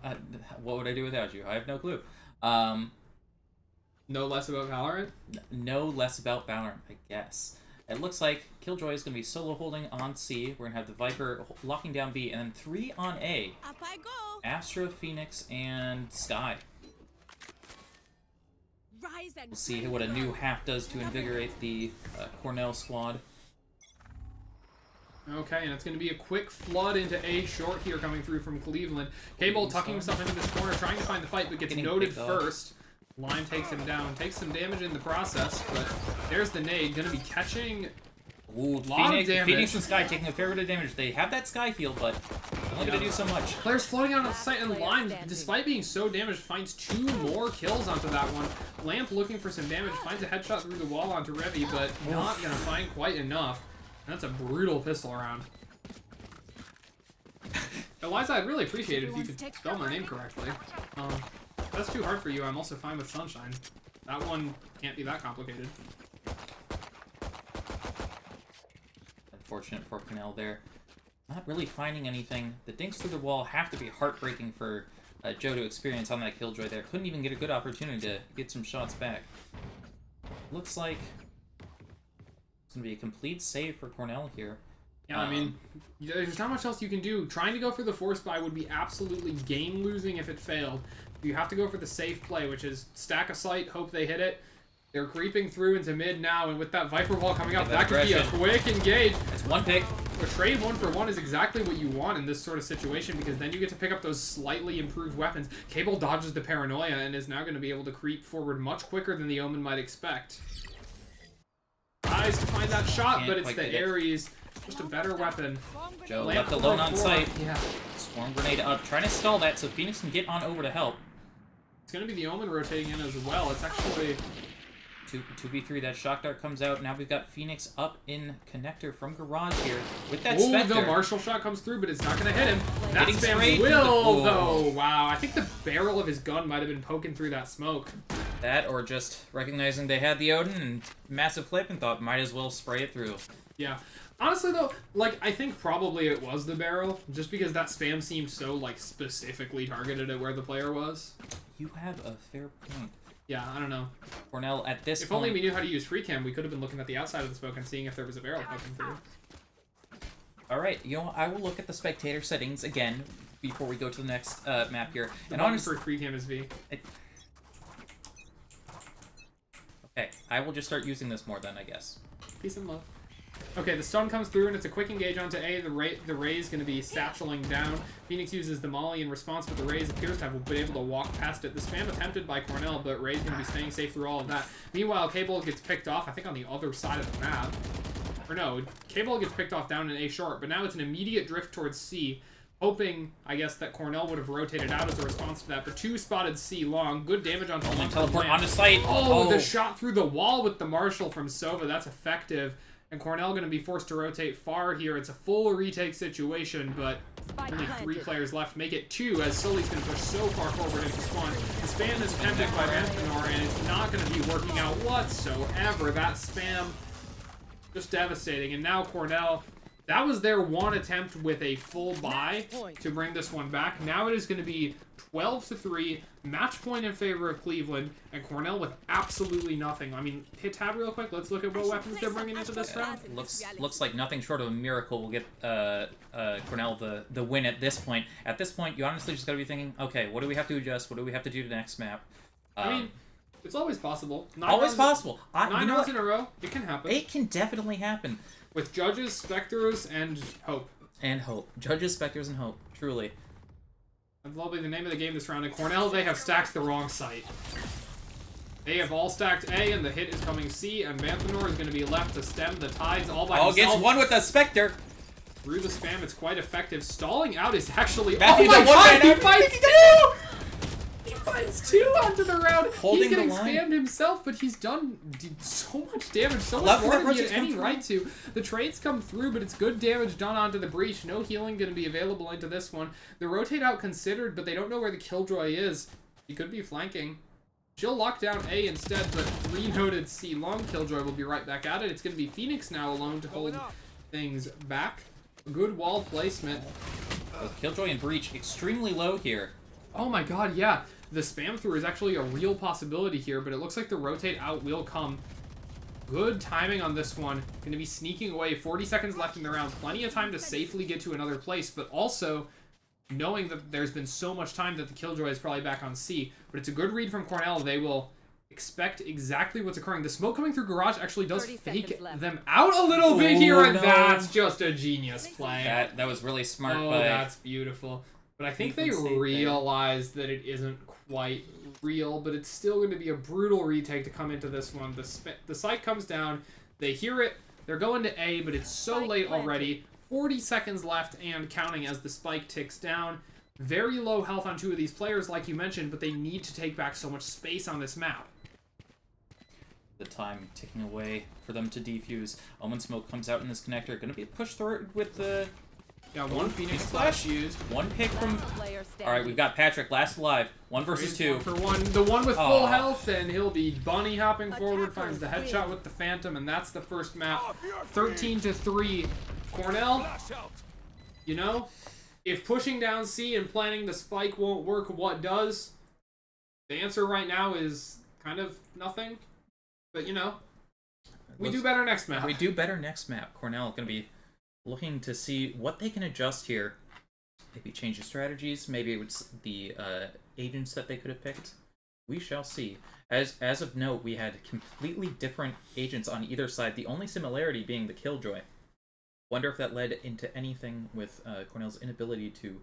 S1: What would I do without you? I have no clue.
S2: No less about Valorant?
S1: No less about Valorant, I guess. It looks like Killjoy is going to be solo holding on C. We're going to have the Viper locking down B, and then 3 on A.
S5: Up I go.
S1: Astra, Phoenix, and Sky.
S5: Rise and
S1: We'll see what a new half does to invigorate the Cornell squad.
S2: Okay, and it's going to be a quick flood into A short here coming through from Cleveland. Cable tucking himself into this corner, trying to find the fight, but gets noted first. Lime takes him down, takes some damage in the process, but there's the nade. Going to be catching
S1: Ooh,
S2: a lot of damage.
S1: Phoenix and Sky taking a fair bit of damage. They have that Sky field, but only going to do so much.
S2: Players floating out on the site, and Lime, despite being so damaged, finds 2 more kills onto that one. Lamp looking for some damage, finds a headshot through the wall onto Revy, but not going to find quite enough. And that's a brutal pistol round. Eliza, I'd really appreciate it if you could spell my name correctly. If that's too hard for you, I'm also fine with Sunshine. That one can't be that complicated.
S1: Unfortunate for Cornell there. Not really finding anything. The dinks through the wall have to be heartbreaking for Joe to experience on that Killjoy there. Couldn't even get a good opportunity to get some shots back. Looks like it's going to be a complete save for Cornell here.
S2: Yeah, I mean, there's not much else you can do. Trying to go for the force buy would be absolutely game-losing if it failed. You have to go for the safe play, which is stack a site, hope they hit it. They're creeping through into mid now, and with that Viper Wall coming up, that could be a
S1: aggression.
S2: quick engage.
S1: It's one pick.
S2: A trade 1-for-1 is exactly what you want in this sort of situation, because then you get to pick up those slightly improved weapons. Cable dodges the paranoia and is now going to be able to creep forward much quicker than the Omen might expect. Tries to find that shot, but it's the Ares. Just a better weapon.
S1: Joe
S2: Lamp
S1: left alone on
S2: 4-4.
S1: site.
S2: Yeah.
S1: Swarm grenade up, trying to stall that so Phoenix can get on over to help.
S2: It's going to be the Omen rotating in as well. It's actually...
S1: 2v3, that shock dart comes out. Now we've got Phoenix up in connector from garage here with that
S2: Oh,
S1: Spectre.
S2: the Marshall shot comes through, but it's not going to hit him. That
S1: Getting
S2: spam
S1: sprayed
S2: will,
S1: through the-
S2: though. Wow, I think the barrel of his gun might have been poking through that smoke.
S1: That, or just recognizing they had the Odin and massive flip and thought might as well spray it through.
S2: Yeah. Honestly, though, like, I think probably it was the barrel, just because that spam seemed so, like, specifically targeted at where the player was.
S1: You have a fair point.
S2: Yeah, I don't know.
S1: Cornell, at this
S2: If
S1: point...
S2: only we knew how to use free cam, we could have been looking at the outside of the smoke and seeing if there was a barrel poking through.
S1: Alright, you know, I will look at the spectator settings again before we go to the next map here.
S2: The
S1: And
S2: button
S1: honestly...
S2: for free cam is V.
S1: Okay, I will just start using this more then, I guess.
S2: Peace and love. Okay, the stun comes through, and it's a quick engage onto A. The Ray's going to be satcheling down. Phoenix uses the Molly in response, but the Rays appears to have been able to walk past it. The spam attempted by Cornell, but Ray's going to be staying safe through all of that. Meanwhile, Cable gets picked off, I think on the other side of the map. Or no, Cable gets picked off down in A short, but now it's an immediate drift towards C. Hoping, I guess, that Cornell would have rotated out as a response to that, but 2 spotted C long. Good damage onto
S1: Only
S2: one.
S1: teleport onto site.
S2: Oh, the shot through the wall with the Marshall from Sova. That's effective. And Cornell going to be forced to rotate far here. It's a full retake situation, but only 3 players left. Make it 2 as Sully's going to push so far forward into spawn. The spam is attempted by Manthonor, and it's not going to be working out whatsoever. That spam, just devastating. And now Cornell, that was their one attempt with a full buy to bring this one back. Now it is going to be 12-3, match point in favor of Cleveland, and Cornell with absolutely nothing. I mean, hit tab real quick. Let's look at what weapons they're bringing into this round.
S1: Looks like nothing short of a miracle will get Cornell the win at this point. At this point, you honestly just got to be thinking, okay, what do we have to adjust? What do we have to do to the next map?
S2: I mean, it's always possible.
S1: Always possible.
S2: 9
S1: you know
S2: rounds
S1: what?
S2: in a row, it can happen.
S1: It can definitely happen.
S2: With Judges, Spectres, and Hope.
S1: And Hope. Judges, Spectres, and Hope. Truly.
S2: That's probably the name of the game this round. And Cornell, they have stacked the wrong site. They have all stacked A, and the hit is coming C, and Manthonor is going to be left to stem the tides all by himself.
S1: Gets one with a Spectre.
S2: Through the spam, it's quite effective. Stalling out is actually...
S1: Matthew,
S2: oh my
S1: the
S2: god,
S1: one
S2: he fights 2! He fights 2 onto the round.
S1: Holding
S2: he's getting
S1: the line.
S2: spammed himself, but he's done so much damage, so
S1: Left
S2: much more than
S1: foot
S2: he had
S1: punches come
S2: any
S1: through.
S2: right to. The trades come through, but it's good damage done onto the breach. No healing going to be available into this one. The rotate out considered, but they don't know where the Killjoy is. He could be flanking. She'll lock down A instead, but 3-noted C long. Killjoy will be right back at it. It's going to be Phoenix now alone to hold things back. Good wall placement.
S1: Killjoy and Breach extremely low here.
S2: Oh my god, yeah. The spam through is actually a real possibility here, but it looks like the rotate out will come. Good timing on this one. Going to be sneaking away. 40 seconds left in the round. Plenty of time to safely get to another place, but also knowing that there's been so much time that the Killjoy is probably back on C. But it's a good read from Cornell. They will expect exactly what's occurring. The smoke coming through garage actually does
S5: 30
S2: fake
S5: seconds
S2: them out a little bit here, and
S1: no.
S2: that's just a genius play.
S1: That was really smart.
S2: Oh,
S1: by
S2: that's beautiful. But I think they
S1: Cleveland State there.
S2: realize that it isn't quite real, but it's still going to be a brutal retake to come into this one. The site comes down, they hear it, they're going to A, but it's so
S5: Spike
S2: late
S5: planted.
S2: already. 40 seconds left and counting as the spike ticks down. Very low health on 2 of these players, like you mentioned, but they need to take back so much space on this map.
S1: The time ticking away for them to defuse. Omen Smoke comes out in this connector. Going to be pushed through with the...
S2: Yeah, one Phoenix
S1: Flash.
S2: Flash used.
S1: One pick from...
S5: Player standing.
S1: Alright, we've got Patrick, last alive. 1 versus 2.
S2: 1 for 1. The one with full
S1: Aw.
S2: health, and he'll be bunny hopping forward,
S5: Attackers
S2: finds the
S5: win.
S2: headshot with the Phantom, and that's the first map. 13-3. Cornell,
S3: Flash out.
S2: you know, if pushing down C and planning the spike won't work, what does? The answer right now is kind of nothing. But, you know, we do better next map.
S1: We do better next map. Cornell going to be looking to see what they can adjust here. Maybe change the strategies. Maybe it's the agents that they could have picked. We shall see. As of note, we had completely different agents on either side, the only similarity being the Killjoy. Wonder if that led into anything with Cornell's inability to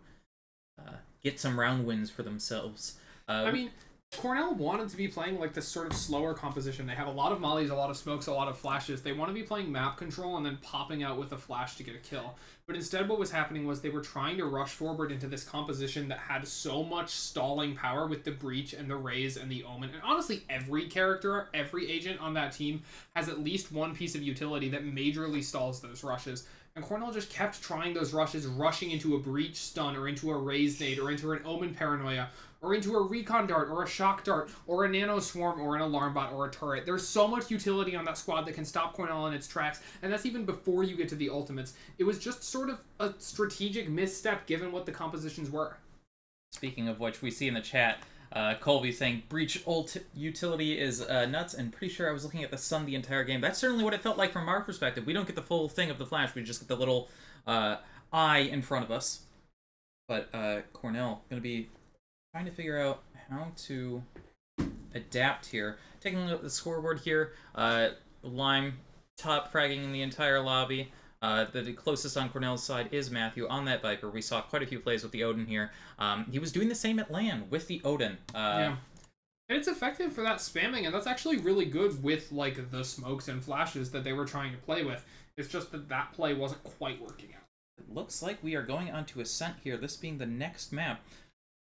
S1: get some round wins for themselves.
S2: I mean, Cornell wanted to be playing like this sort of slower composition. They have a lot of mollies, a lot of smokes, a lot of flashes. They want to be playing map control and then popping out with a flash to get a kill. But instead what was happening was they were trying to rush forward into this composition that had so much stalling power with the Breach and the Raze and the Omen. And honestly, every character, every agent on that team has at least one piece of utility that majorly stalls those rushes. And Cornell just kept trying those rushes, rushing into a Breach stun, or into a Raze nade, or into an Omen paranoia, or into a recon dart, or a shock dart, or a nano swarm, or an alarm bot, or a turret. There's so much utility on that squad that can stop Cornell in its tracks, and that's even before you get to the ultimates. It was just sort of a strategic misstep given what the compositions were.
S1: Speaking of which, we see in the chat, Colby saying Breach ult utility is nuts, and pretty sure I was looking at the sun the entire game. That's certainly what it felt like from our perspective. We don't get the full thing of the flash, we just get the little eye in front of us. But Cornell going to be trying to figure out how to adapt here. Taking a look at the scoreboard here, Lime top fragging in the entire lobby. The closest on Cornell's side is Matthew on that Viper. We saw quite a few plays with the Odin here. He was doing the same at LAN with the Odin.
S2: Yeah. And it's effective for that spamming, and that's actually really good with like the smokes and flashes that they were trying to play with. It's just that that play wasn't quite working out.
S1: It looks like we are going on to Ascent here, this being the next map.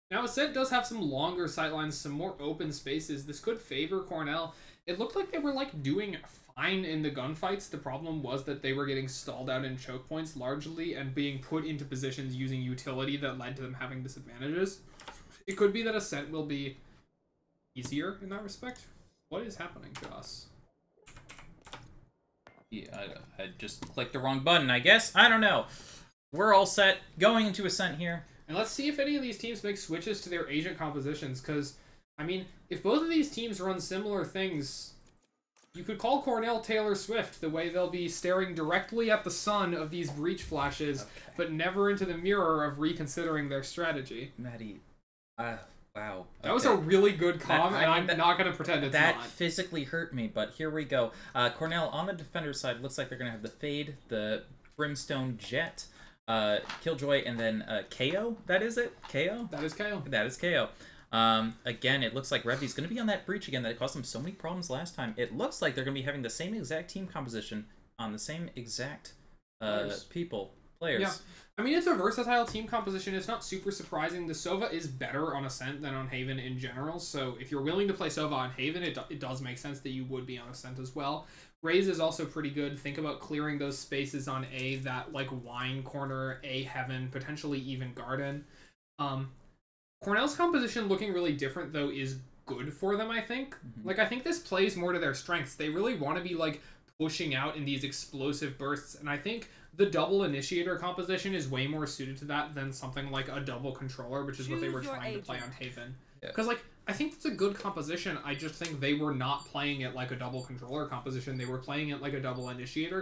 S2: Now, Ascent does have some longer sightlines, some more open spaces. This could favor Cornell. It looked like they were like doing fine in the gunfights. The problem was that they were getting stalled out in choke points largely and being put into positions using utility that led to them having disadvantages. It could be that Ascent will be easier in that respect. What is happening to us?
S1: Yeah, I just clicked the wrong button, I guess. I don't know. We're all set. Going into Ascent here.
S2: And let's see if any of these teams make switches to their agent compositions, because, I mean, if both of these teams run similar things, you could call Cornell Taylor Swift, the way they'll be staring directly at the sun of these Breach flashes, but never into the mirror of reconsidering their strategy.
S1: Maddie, wow.
S2: That was a really good comm, and I'm not going to pretend it's
S1: that
S2: not.
S1: That physically hurt me, but here we go. Cornell, on the defender side, looks like they're going to have the Fade, the Brimstone Jet, Killjoy, and then KO. That is it? KO?
S2: That is KO.
S1: That is KO. Again, it looks like Revy's going to be on that Breach again that caused them so many problems last time. It looks like they're going to be having the same exact team composition on the same exact players.
S2: Yeah. I mean, it's a versatile team composition. It's not super surprising. The Sova is better on Ascent than on Haven in general, so if you're willing to play Sova on Haven, it does make sense that you would be on Ascent as well. Raze is also pretty good. Think about clearing those spaces on A, that like wine corner, A Heaven, potentially even Garden. Cornell's composition looking really different, though, is good for them, I think.
S1: Mm-hmm.
S2: Like, I think this plays more to their strengths. They really want to be, like, pushing out in these explosive bursts, and I think the double initiator composition is way more suited to that than something like a double controller, which is what they were trying to play on Haven. Because, like, I think it's a good composition. I just think they were not playing it like a double controller composition. They were playing it like a double initiator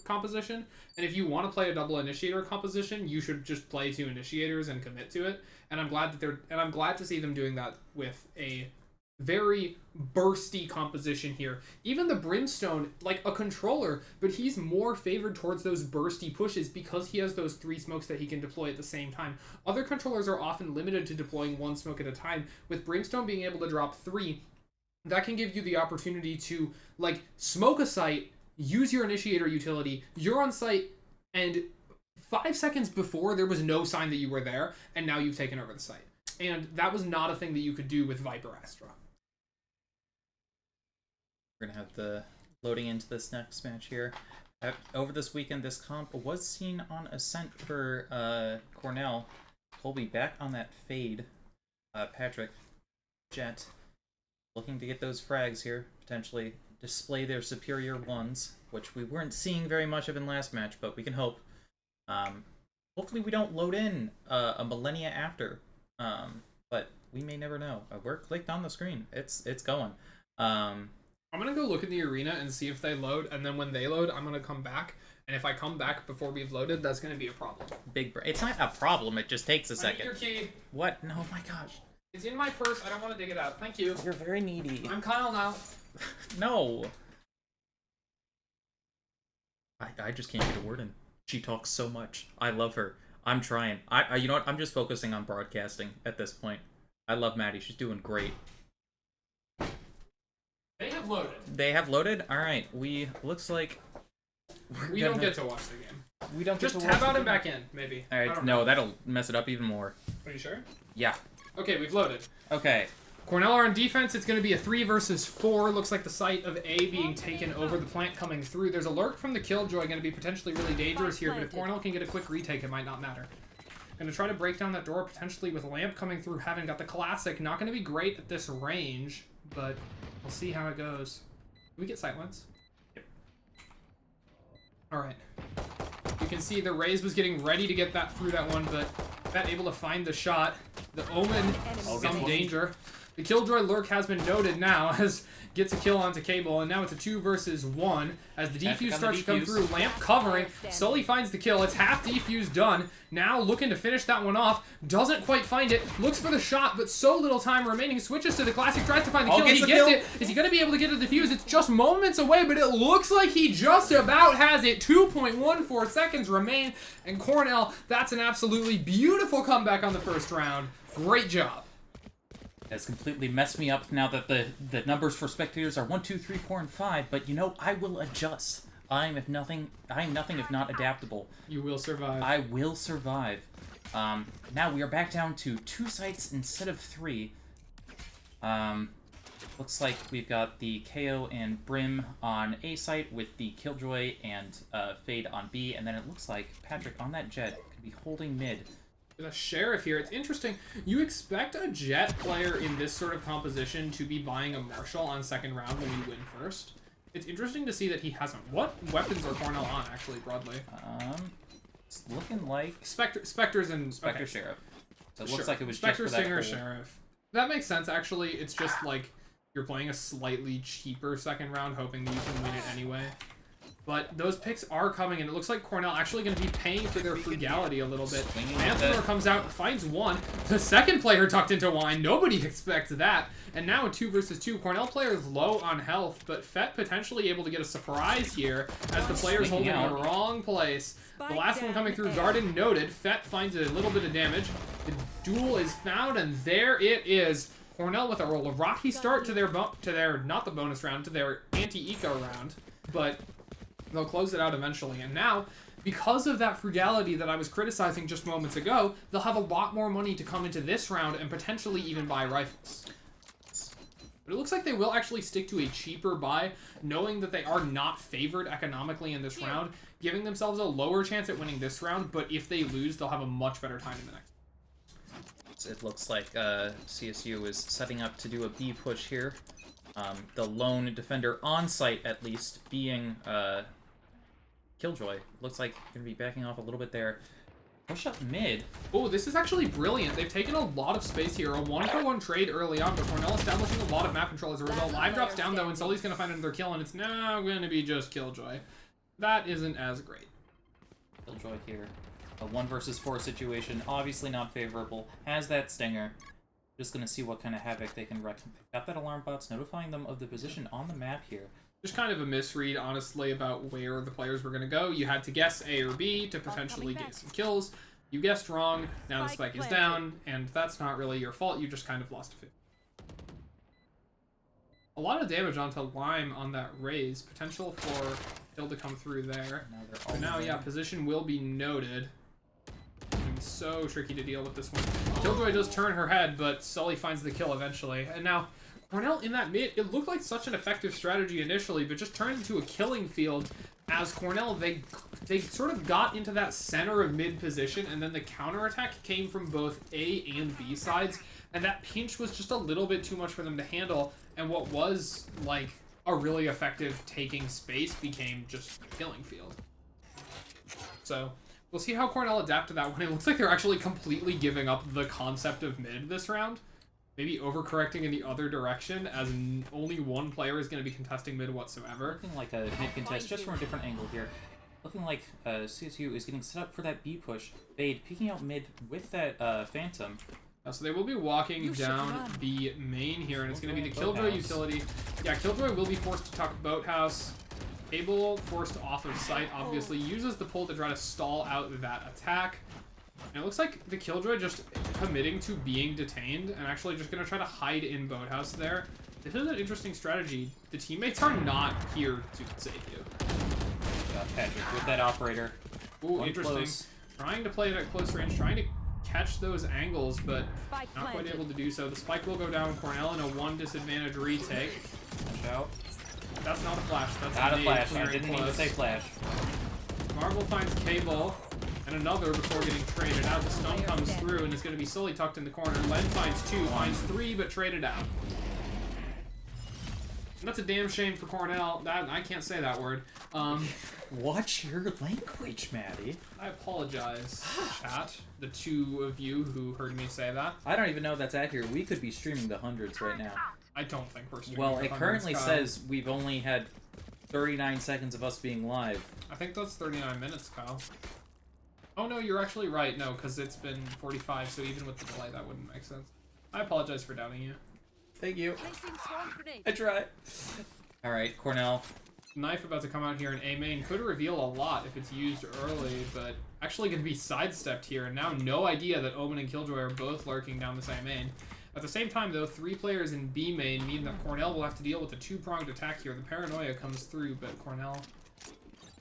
S2: composition. And if you want to play a double initiator composition, you should just play 2 initiators and commit to it. And I'm glad to see them doing that with a very bursty composition here. Even the Brimstone, like a controller, but he's more favored towards those bursty pushes because he has those 3 smokes that he can deploy at the same time. Other controllers are often limited to deploying 1 smoke at a time. With Brimstone being able to drop 3, that can give you the opportunity to, like, smoke a site, use your initiator utility, you're on site, and 5 seconds before there was no sign that you were there, and now you've taken over the site. And that was not a thing that you could do with Viper Astra.
S1: We're going to have the loading into this next match here. Over this weekend, this comp was seen on Ascent for Cornell. Colby back on that Fade. Patrick, Jet, looking to get those frags here. Potentially display their superior ones, which we weren't seeing very much of in last match, but we can hope. Hopefully we don't load in a millennia after, but we may never know. We're clicked on the screen. It's going.
S2: I'm going to go look in the arena and see if they load, and then when they load, I'm going to come back, and if I come back before we've loaded, that's going to be a problem.
S1: It's not a problem, it just takes a second.
S2: I need your key.
S1: What? No, my gosh.
S2: It's in my purse. I don't want to dig it out. Thank you.
S1: You're very needy.
S2: I'm Kyle now.
S1: No. I just can't get a word in. She talks so much. I love her. I'm trying. You know what? I'm just focusing on broadcasting at this point. I love Maddie. She's doing great.
S2: They have loaded.
S1: They have loaded? Alright, looks like...
S2: We don't get to watch the game.
S1: We don't
S2: Just
S1: get to
S2: tab
S1: watch
S2: out
S1: the
S2: and
S1: game.
S2: back in, maybe.
S1: Alright, no, that'll mess it up even more.
S2: Are you sure?
S1: Yeah.
S2: Okay, we've loaded.
S1: Okay.
S2: Cornell are on defense. It's going to be a 3 versus 4. Looks like the site of A being taken over, the plant coming through. There's a lurk from the Killjoy, going to be potentially really dangerous here, but if Cornell can get a quick retake, it might not matter. Going to try to break down that door, potentially with Lamp coming through, having got the classic. Not going to be great at this range, but we'll see how it goes. Can we get silence?
S1: Yep.
S2: Alright. You can see the Raze was getting ready to get that through that one, but not able to find the shot. The Omen, some danger. The Killjoy lurk has been noted now as gets a kill onto Cable, and now it's a 2 versus 1 as the defuse starts to come through. Lamp covering. Sully finds the kill. It's half defuse done. Now looking to finish that one off. Doesn't quite find it. Looks for the shot, but so little time remaining. Switches to the classic. Tries to find the kill. He gets it. Is he going to be able to get to the defuse? It's just moments away, but it looks like he just about has it. 2.14 seconds remain. And Cornell, that's an absolutely beautiful comeback on the first round. Great job.
S1: Has completely messed me up now that the numbers for spectators are 1, 2, 3, 4, and 5. But you know, I will adjust. I am nothing if not adaptable.
S2: You will survive.
S1: I will survive. Now we are back down to 2 sites instead of 3. Looks like we've got the KO and Brim on A site with the Killjoy and Fade on B, and then it looks like Patrick on that Jet could be holding mid.
S2: The Sheriff here. It's interesting. You expect a Jet player in this sort of composition to be buying a Marshall on second round when you win first. It's interesting to see that he hasn't. What weapons are Cornell on, actually, broadly?
S1: It's looking like...
S2: Spectres and...
S1: Spectre,
S2: okay.
S1: Sheriff. So it looks like it was
S2: Spectre,
S1: just for that
S2: Singer,
S1: whole...
S2: Sheriff. That makes sense, actually. It's just, like, you're playing a slightly cheaper second round, hoping that you can win it anyway. But those picks are coming, and it looks like Cornell actually going to be paying for their frugality a little bit. Manthor comes out, finds one. The second player tucked into wine. Nobody expects that. And now a 2 versus 2. Cornell player is low on health, but Fett potentially able to get a surprise here as the player's holding in the wrong place. The last one coming through, Garden noted. Fett finds a little bit of damage. The duel is found, and there it is. Cornell with a rocky start to their not the bonus round, to their anti-eco round, but they'll close it out eventually. And now, because of that frugality that I was criticizing just moments ago, they'll have a lot more money to come into this round and potentially even buy rifles. But it looks like they will actually stick to a cheaper buy, knowing that they are not favored economically in this round, giving themselves a lower chance at winning this round, but if they lose, they'll have a much better time in the next.
S1: It looks like CSU is setting up to do a B push here. The lone defender on site, at least, being Killjoy. Looks like going to be backing off a little bit there. Push up mid.
S2: Oh, this is actually brilliant. They've taken a lot of space here. A 1-for-1 trade early on, but Cornell establishing a lot of map control as a result. Live drops down, though, and Sully's going to find another kill, and it's now going to be just Killjoy. That isn't as great.
S1: Killjoy here. A 1 versus 4 situation, obviously not favorable. Has that stinger. Just going to see what kind of havoc they can wreak. Got that alarm bots notifying them of the position on the map here.
S2: Just kind of a misread, honestly, about where the players were going to go. You had to guess A or B to potentially get some kills. You guessed wrong, now the spike is down, and that's not really your fault. You just kind of lost a 50. A lot of damage onto Lime on that Raze. Potential for kill to come through there. But now, yeah, position will be noted. It's so tricky to deal with this one. Killjoy does turn her head, but Sully finds the kill eventually. And now, Cornell in that mid, it looked like such an effective strategy initially, but just turned into a killing field as Cornell, they sort of got into that center of mid position, and then the counterattack came from both A and B sides, and that pinch was just a little bit too much for them to handle, and what was, like, a really effective taking space became just a killing field. So, we'll see how Cornell adapt to that one. It looks like they're actually completely giving up the concept of mid this round. Maybe overcorrecting in the other direction, as only one player is going to be contesting mid whatsoever.
S1: Looking like a mid contest, just from a different angle here. Looking like CSU is getting set up for that B push. Fade peeking out mid with that Phantom.
S2: So they will be walking down the main here, and it's going to be the Killjoy utility. Yeah, Killjoy will be forced to tuck Boathouse. Cable forced off of sight, obviously. Uses the pull to try to stall out that attack. And it looks like the Killjoy just committing to being detained and actually just going to try to hide in Boathouse there. This is an interesting strategy. The teammates are not here to save you.
S1: Got Patrick with that operator.
S2: Ooh, interesting.
S1: Close.
S2: Trying to play it at close range, trying to catch those angles, but not quite able to do so. The spike will go down. Cornell in a 1 disadvantage retake.
S1: Watch out.
S2: That's not a flash. That's
S1: Not a
S2: nade
S1: flash. I didn't mean to say flash.
S2: Marvel finds Cable and another before getting traded out. The stun comes through and it's going to be slowly tucked in the corner. Len finds 2, finds 3, but traded out. And that's a damn shame for Cornell. That I can't say that word.
S1: Watch your language, Maddie.
S2: I apologize, chat. The 2 of you who heard me say that.
S1: I don't even know if that's accurate. We could be streaming the hundreds right now.
S2: I don't think we're streaming.
S1: Well,
S2: the
S1: it
S2: hundreds,
S1: currently
S2: Kyle.
S1: says we've only had 39 seconds of us being live.
S2: I think that's 39 minutes, Kyle. Oh no, you're actually right. No, because it's been 45, so even with the delay, that wouldn't make sense. I apologize for doubting you.
S1: Thank you. I try. All right, Cornell.
S2: Knife about to come out here in A main could reveal a lot if it's used early, but actually going to be sidestepped here, and now no idea that Omen and Killjoy are both lurking down the same main. At the same time, though, 3 players in B main mean that Cornell will have to deal with a 2-pronged attack here. The paranoia comes through, but Cornell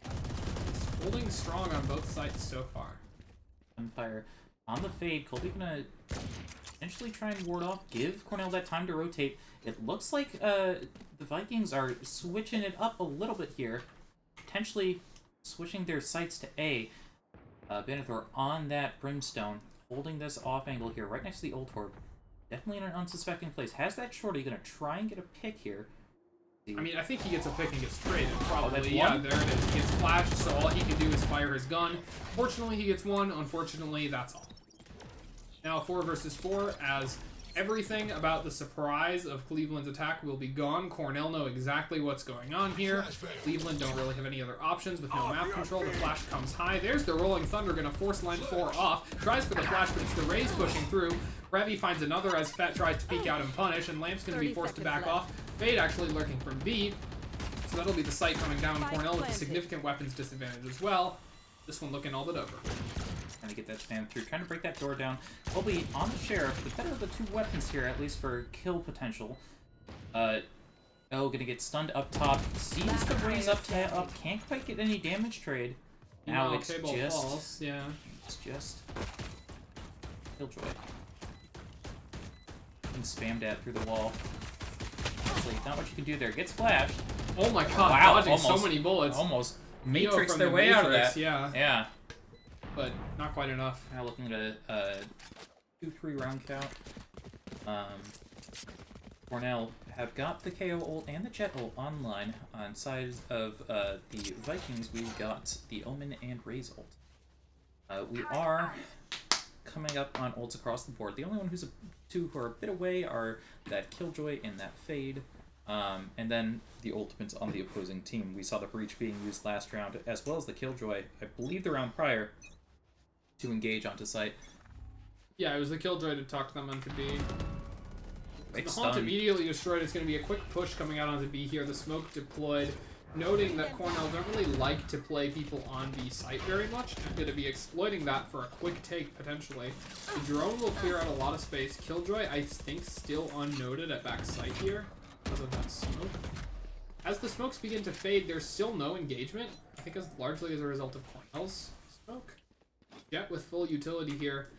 S2: is holding strong on both sides so far.
S1: Gunfire on the fade. Colby gonna potentially try and ward off, give Cornell that time to rotate. It looks like the Vikings are switching it up a little bit here, potentially switching their sights to A. Benathor on that Brimstone, holding this off angle here, right next to the Old Orb. Definitely in an unsuspecting place. Has that shorty gonna try and get a pick here?
S2: I mean, I think he gets a pick and gets traded, probably.
S1: that's
S2: Yeah,
S1: one?
S2: there it is. He gets flashed, so all he can do is fire his gun. Fortunately, he gets 1. Unfortunately, that's all. Now, 4 versus 4, as everything about the surprise of Cleveland's attack will be gone. Cornell know exactly what's going on here. Cleveland don't really have any other options with no map control. The flash comes high. There's the Rolling Thunder, gonna force line 4 off. Tries for the flash, but it's the Rays pushing through. Revy finds another as Fett tries to peek out and punish, and Lamp's gonna be forced to back off. Fade actually lurking from B, so that'll be the sight coming down. Cornell with a significant weapons disadvantage as well. This one looking all but over.
S1: Trying to get that spam through, trying to break that door down. Colby on the Sheriff, the better of the 2 weapons here, at least for kill potential. Gonna get stunned up top. Sees the Rays up, can't quite get any damage trade. Now it's
S2: Cable
S1: just...
S2: falls, yeah.
S1: It's just... Killjoy. Being spammed at through the wall. Actually, not much you can do there. Gets flashed.
S2: Oh my god,
S1: Wow,
S2: dodging
S1: almost,
S2: so many bullets.
S1: Almost
S2: Neo
S1: Matrix
S2: from
S1: their
S2: the
S1: way out of
S2: Matrix,
S1: that.
S2: Yeah,
S1: Yeah.
S2: but not quite enough.
S1: Now looking at a 2-3 round count. Cornell have got the KO ult and the Jet ult online. On sides of the Vikings, we've got the Omen and Raze ult. We are coming up on ults across the board. The only one who's 2 who are a bit away are that Killjoy and that Fade. And then the ultimates on the opposing team. We saw the Breach being used last round, as well as the Killjoy, I believe the round prior, to engage onto site.
S2: Yeah, it was the Killjoy to talk them onto B.
S1: Quick
S2: The Haunt
S1: stun.
S2: immediately destroyed. It's going to be a quick push coming out onto B here. The smoke deployed. Noting that Cornell don't really like to play people on B site very much. I'm going to be exploiting that for a quick take, potentially. The drone will clear out a lot of space. Killjoy, I think, still unnoted at back site here because of that smoke. As the smokes begin to fade, there's still no engagement. I think it's largely as a result of Cornell's smoke. Jet with full utility here.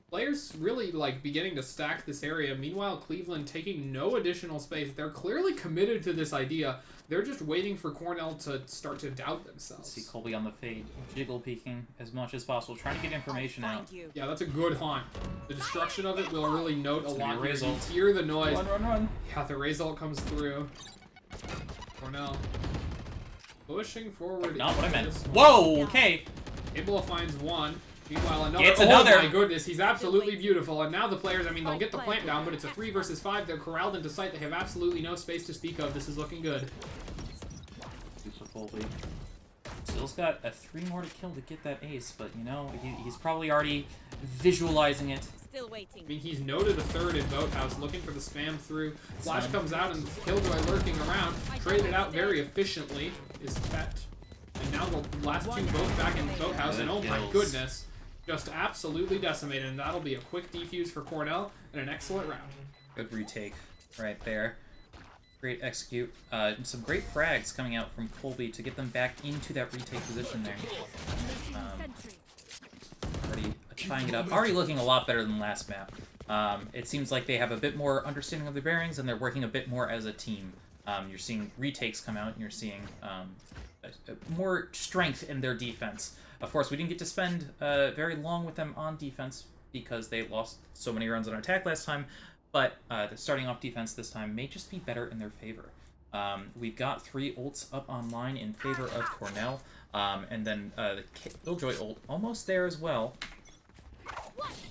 S2: Players really beginning to stack this area. Meanwhile, Cleveland taking no additional space. They're clearly committed to this idea. They're just waiting for Cornell to start to doubt themselves.
S1: See Colby on the fade, jiggle peeking as much as possible, trying to get information out.
S2: Yeah, that's a good haunt. The destruction of it will really note a lot here. You
S1: ult.
S2: hear the noise.
S1: Run.
S2: Yeah, the Raze ult comes through. Cornell pushing forward.
S1: Not what I meant.
S2: This one.
S1: Whoa, okay.
S2: Abel finds 1. Meanwhile, another.
S1: Gets
S2: Oh
S1: another.
S2: my goodness, he's absolutely beautiful. And now the players, I mean, they'll get the plant down, but it's a 3 versus 5. They're corralled into sight. They have absolutely no space to speak of. This is looking good.
S1: Super Colby. Still Still's got a 3 more to kill to get that ace, but you know, he's probably already visualizing it.
S5: Still waiting.
S2: I mean, he's noted a third in Boathouse, looking for the spam through. Flash comes out and Killjoy lurking around. Traded out very efficiently is Fett. And now the last two both back in Boathouse, and oh my goodness, just absolutely decimated. And that'll be a quick defuse for Cornell and an excellent round.
S1: Good retake right there. Great execute. Some great frags coming out from Colby to get them back into that retake position there. Already tying it up. Already looking a lot better than last map. It seems like they have a bit more understanding of their bearings and they're working a bit more as a team. You're seeing retakes come out and you're seeing more strength in their defense. Of course, we didn't get to spend very long with them on defense because they lost so many runs on attack last time, but the starting off defense this time may just be better in their favor. We've got 3 ults up online in favor of Cornell, and then the Killjoy ult almost there as well.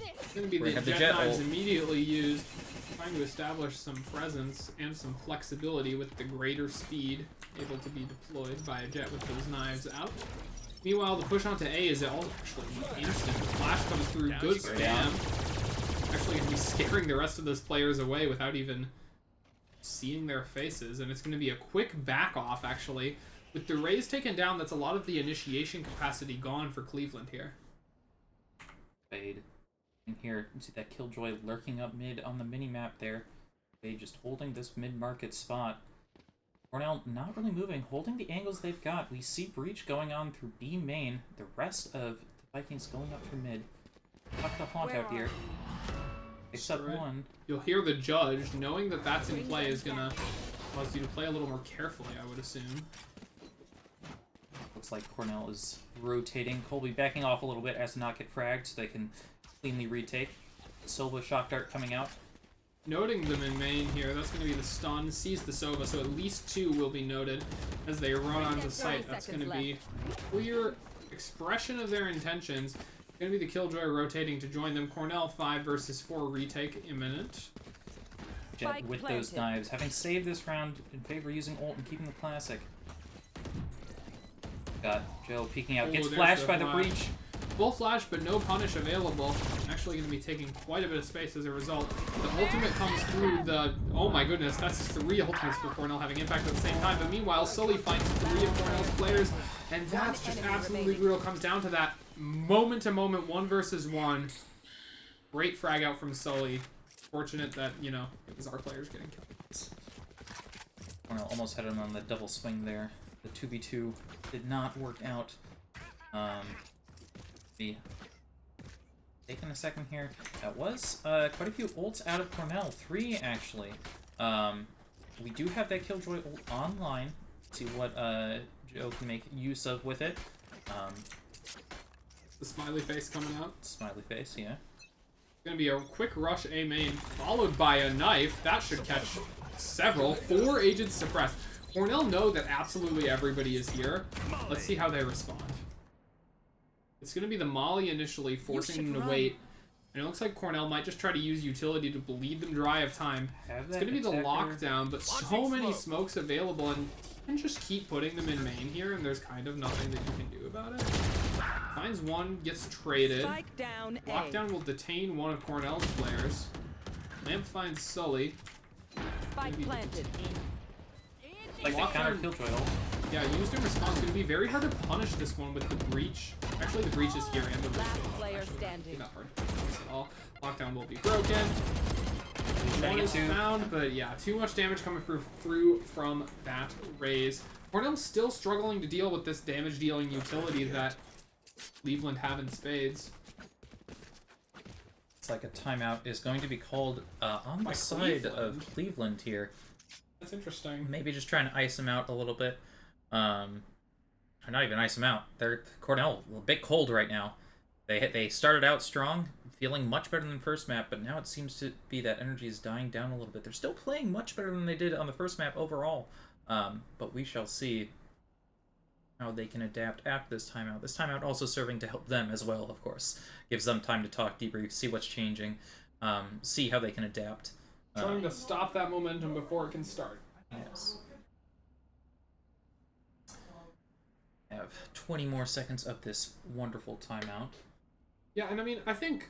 S2: It's going to be the jet knives immediately used, trying to establish some presence and some flexibility with the greater speed able to be deployed by a jet with those knives out. Meanwhile, the push onto A is all actually instant. The flash comes through, good spam. Actually going to be scaring the rest of those players away without even seeing their faces, and it's going to be a quick back off actually. With the Rays taken down, that's a lot of the initiation capacity gone for Cleveland here.
S1: Fade. In here, you see that Killjoy lurking up mid on the mini-map there. They just holding this mid-market spot. Cornell not really moving, holding the angles they've got. We see Breach going on through B main. The rest of the Vikings going up through mid. Tuck the haunt out here. Except one.
S2: You'll hear the judge, knowing that that's in play, is gonna cause you to play a little more carefully, I would assume.
S1: Looks like Cornell is rotating. Colby backing off a little bit as to not get fragged so they can cleanly retake. Silva shock dart coming out.
S2: Noting them in main here, that's going to be the stun, sees the Sova, so at least 2 will be noted as they run onto the site. That's going to be clear expression of their intentions. Going to be the Killjoy rotating to join them. Cornell 5 versus 4 retake imminent.
S1: Jet with those knives, having saved this round in favor of using ult and keeping the classic. Got Joe peeking out, gets flashed by the breach.
S2: Full flash, but no punish available. Actually going to be taking quite a bit of space as a result. The ultimate comes through the... Oh my goodness, that's 3 ultimates for Cornell having impact at the same time. But meanwhile, Sully finds 3 of Cornell's players, and that's just absolutely brutal. Comes down to that moment-to-moment 1 versus 1. Great frag out from Sully. Fortunate that, you know, it was our players getting killed.
S1: Cornell almost had him on the double swing there. The 2v2 did not work out. Taking a second here. That was quite a few ults out of Cornell. 3 actually. We do have that Killjoy ult online. See what Joe can make use of with it.
S2: The smiley face coming out.
S1: Smiley face, yeah.
S2: Gonna be a quick rush A main, followed by a knife. That should catch several. 4 agents suppressed. Cornell know that absolutely everybody is here. Let's see how they respond. It's going to be the Molly initially, forcing them to wait. And it looks like Cornell might just try to use utility to bleed them dry of time. It's going to be the lockdown, but so many smokes available, and you can just keep putting them in main here, and there's kind of nothing that you can do about it. Finds one, gets traded. Lockdown will detain one of Cornell's players. Lamp finds Sully.
S5: Spike planted.
S1: Like they counter Killjoy ult.
S2: Yeah, used in response. Going to be very hard to punish this one with the breach. Actually, the breach is here and the
S5: last player standing.
S2: Not hard to punish at all. Lockdown will be broken. One is found, but yeah, too much damage coming through from that raise. Cornell's still struggling to deal with this damage-dealing utility that Cleveland have in spades.
S1: It's like a timeout is going to be called on the side of Cleveland here.
S2: That's interesting.
S1: Maybe just trying to ice them out a little bit. Or not even ice them out. They're Cornell a bit cold right now. They started out strong, feeling much better than the first map, but now it seems to be that energy is dying down a little bit. They're still playing much better than they did on the first map overall, but we shall see how they can adapt after this timeout. This timeout also serving to help them as well, of course. Gives them time to talk, debrief, see what's changing, see how they can adapt.
S2: Trying to stop that momentum before it can start.
S1: Yes. Have 20 more seconds of this wonderful timeout.
S2: Yeah, and I mean, I think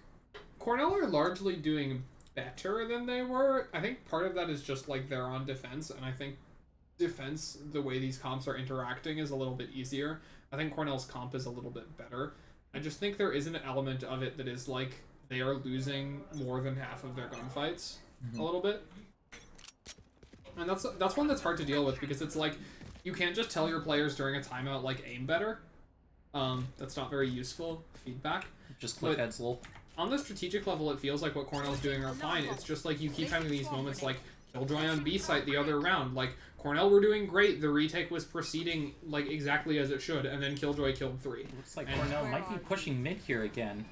S2: Cornell are largely doing better than they were. I think part of that is just like they're on defense, and I think defense, the way these comps are interacting, is a little bit easier. I think Cornell's comp is a little bit better. I just think there is an element of it that is like they are losing more than half of their gunfights a little bit. And that's one that's hard to deal with because it's like you can't just tell your players during a timeout like aim better. That's not very useful feedback.
S1: Just click heads lol.
S2: On the strategic level, it feels like what Cornell's doing are fine. It's just like you keep having these moments like Killjoy on B site the other round. Like Cornell were doing great. The retake was proceeding like exactly as it should, and then Killjoy killed 3.
S1: Looks like Cornell might be pushing mid here again.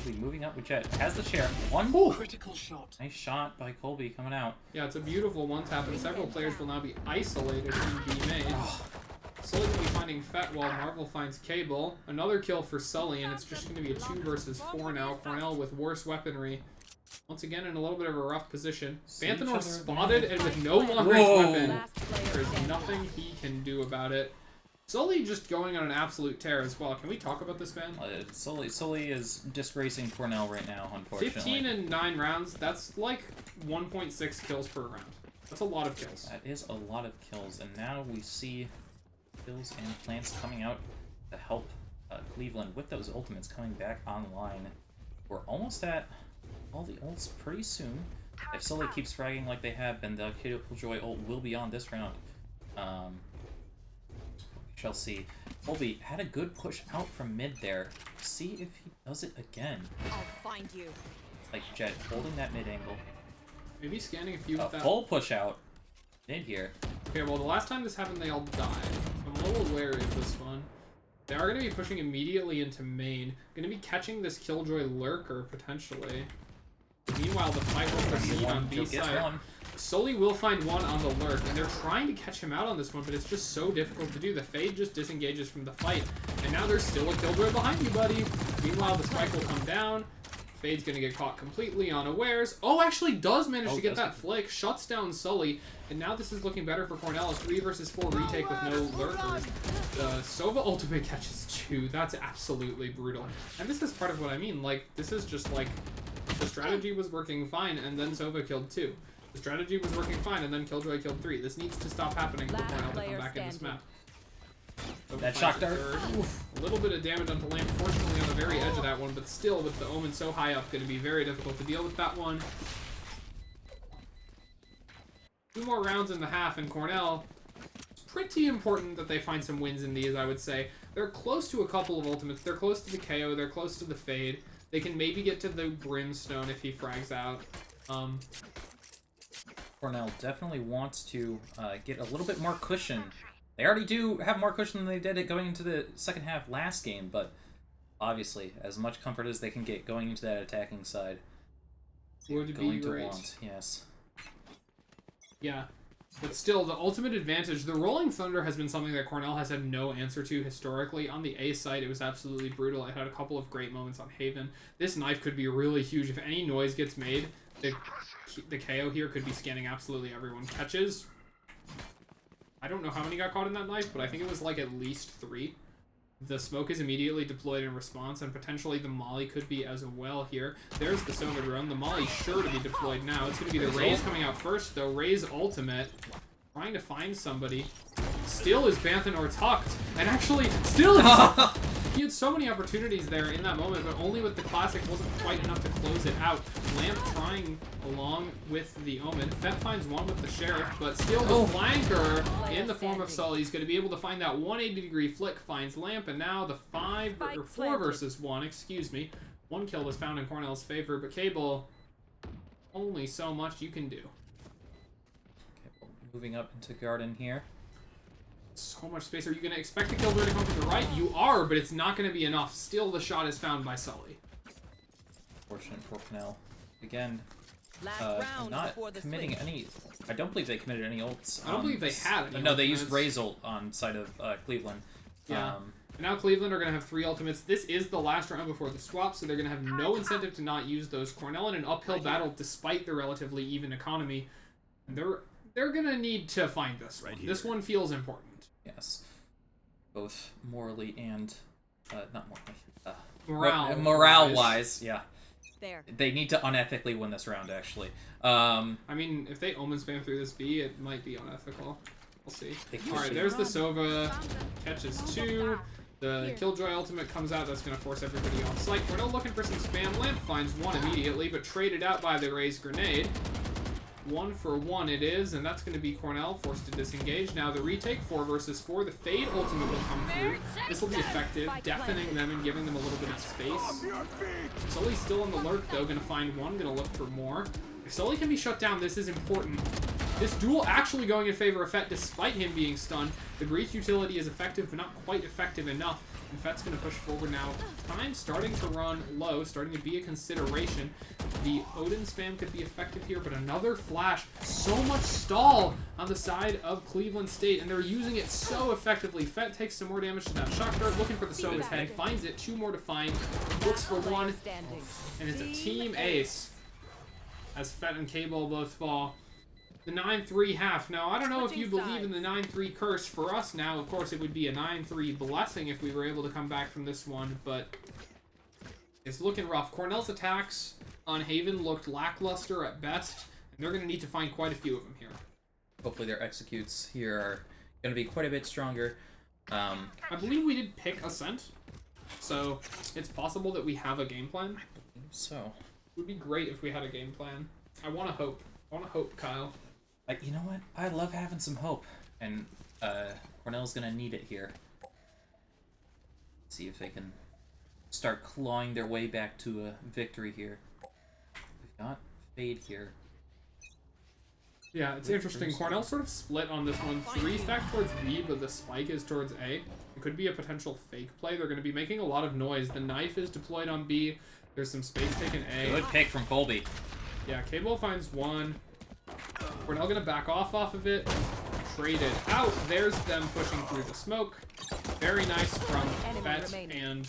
S1: We'll be moving up with Jet. Has the share. One
S6: Critical shot.
S1: nice shot by Colby coming out.
S2: Yeah, it's a beautiful one tap, and several players will now be isolated in B main. Sully will be finding Fett while Marvel finds Cable. Another kill for Sully, and it's just going to be a 2 versus 4 now. Cornell with worse weaponry. Once again, in a little bit of a rough position. Banthanor spotted, and with no long-range weapon, there's nothing he can do about it. Sully just going on an absolute tear as well. Can we talk about this, man?
S1: Sully is disgracing Cornell right now, unfortunately.
S2: 15 in 9 rounds, that's like 1.6 kills per round. That's a lot of kills.
S1: That is a lot of kills, and now we see kills and plants coming out to help Cleveland with those ultimates coming back online. We're almost at all the ults pretty soon. If Sully keeps fragging like they have been, the Killjoy ult will be on this round. We shall see. Colby had a good push out from mid there. See if he does it again.
S5: I'll find you.
S1: Like Jet holding that mid angle.
S2: Maybe scanning a few with that.
S1: Full push out mid here.
S2: Okay, well, the last time this happened, they all died. So I'm a little wary of this one. They are going to be pushing immediately into main. Going to be catching this Killjoy Lurker, potentially. Meanwhile, the fight will proceed on B side. Sully will find one on the lurk, and they're trying to catch him out on this one, but it's just so difficult to do. The Fade just disengages from the fight, and now there's still a Killjoy behind you, buddy. Meanwhile, the spike will come down. Fade's gonna get caught completely unawares. Oh, actually does manage to get that flick. Shuts down Sully, and now this is looking better for Cornell. A 3 versus 4 retake with no lurkers. The Sova ultimate catches 2. That's absolutely brutal. And this is part of what I mean. Like, this is just like, the strategy was working fine, and then Sova killed 2. The strategy was working fine, and then Killjoy killed 3. This needs to stop happening for Cornell to come back in this map.
S1: That shock dart.
S2: A little bit of damage onto Lamp, fortunately on the very edge of that one, but still, with the Omen so high up, going to be very difficult to deal with that one. 2 more rounds in the half, and Cornell, it's pretty important that they find some wins in these, I would say. They're close to a couple of ultimates. They're close to the KO. They're close to the Fade. They can maybe get to the Brimstone if he frags out.
S1: Cornell definitely wants to get a little bit more cushion. They already do have more cushion than they did it going into the second half last game, but obviously, as much comfort as they can get going into that attacking side,
S2: Would be great.
S1: Yes.
S2: Yeah. But still, the ultimate advantage, the Rolling Thunder has been something that Cornell has had no answer to historically. On the A side, it was absolutely brutal. I had a couple of great moments on Haven. This knife could be really huge. If any noise gets made, the KO here could be scanning absolutely everyone. Catches. I don't know how many got caught in that knife, but I think it was like at least 3. The smoke is immediately deployed in response, and potentially the molly could be as well here. There's the Sova drone. The molly's sure to be deployed now. It's going to be the Raze coming out first, though. Raze ultimate. Trying to find somebody. Still is Banthanor tucked. And actually, still he had so many opportunities there in that moment, but only with the classic wasn't quite enough to close it out. Lamp trying along with the Omen. Fett finds one with the Sheriff, but still the flanker in the form of Sully is going to be able to find that 180-degree flick, finds Lamp, and now the 4 versus 1, excuse me. 1 kill was found in Cornell's favor, but Cable, only so much you can do.
S1: Moving up into Garden here.
S2: So much space. Are you going to expect the Killjoy to come from the right? You are, but it's not going to be enough. Still, the shot is found by Sully.
S1: Fortunate for Cornell. Again,
S5: Round
S1: not committing any... I don't believe they committed any ults.
S2: I don't believe they had any
S1: No, they
S2: ultimates.
S1: used Raze ult on side of Cleveland.
S2: Yeah. And now Cleveland are going to have 3 ultimates. This is the last round before the swap, so they're going to have no incentive to not use those. Cornell in an uphill battle despite the relatively even economy. And they're going to need to find this one. This one feels important.
S1: Yes. both morally and not
S2: Morale.
S1: morale-wise, yeah.
S5: There.
S1: They need to unethically win this round, actually.
S2: I mean, if they Omen spam through this B, it might be unethical. We'll see. Alright, there's the Sova. Catches 2. The Killjoy ultimate comes out. That's going to force everybody on site. Cornell looking for some spam. Lamp finds 1 immediately, but traded out by the raised grenade. 1 for 1 it is, and that's going to be Cornell forced to disengage. Now the retake, 4 versus 4. The Fade ultimate will come through. This will be effective, deafening them and giving them a little bit of space. Sully's still on the lurk, though. Going to find 1, going to look for more. If Sully can be shut down, this is important. This duel actually going in favor of Fett despite him being stunned. The Breach utility is effective, but not quite effective enough. And Fett's going to push forward now. Time starting to run low, starting to be a consideration. The Odin spam could be effective here, but another flash. So much stall on the side of Cleveland State, and they're using it so effectively. Fett takes some more damage to that shock dart, looking for the Sova's head, finds it, 2 more to find, looks for 1, and it's a team ace as Fett and Cable both fall. The 9-3 half. Now, I don't know if you believe in the 9-3 curse. For us now, of course, it would be a 9-3 blessing if we were able to come back from this one, but it's looking rough. Cornell's attacks on Haven looked lackluster at best, and they're going to need to find quite a few of them here.
S1: Hopefully their executes here are going to be quite a bit stronger.
S2: I believe we did pick Ascent, so it's possible that we have a game plan.
S1: I believe so.
S2: It would be great if we had a game plan. I want to hope. I want to hope, Kyle.
S1: You know what? I love having some hope, and Cornell's gonna need it here. See if they can start clawing their way back to a victory here. We've got Fade here.
S2: Yeah, it's interesting. Cornell sort of split on this one. 3 stacked towards B, but the spike is towards A. It could be a potential fake play. They're going to be making a lot of noise. The knife is deployed on B. There's some space taken A.
S1: Good pick from Colby.
S2: Yeah, Cable finds 1. Cornell going to back off of it. Traded out. There's them pushing through the smoke. Very nice from Fett and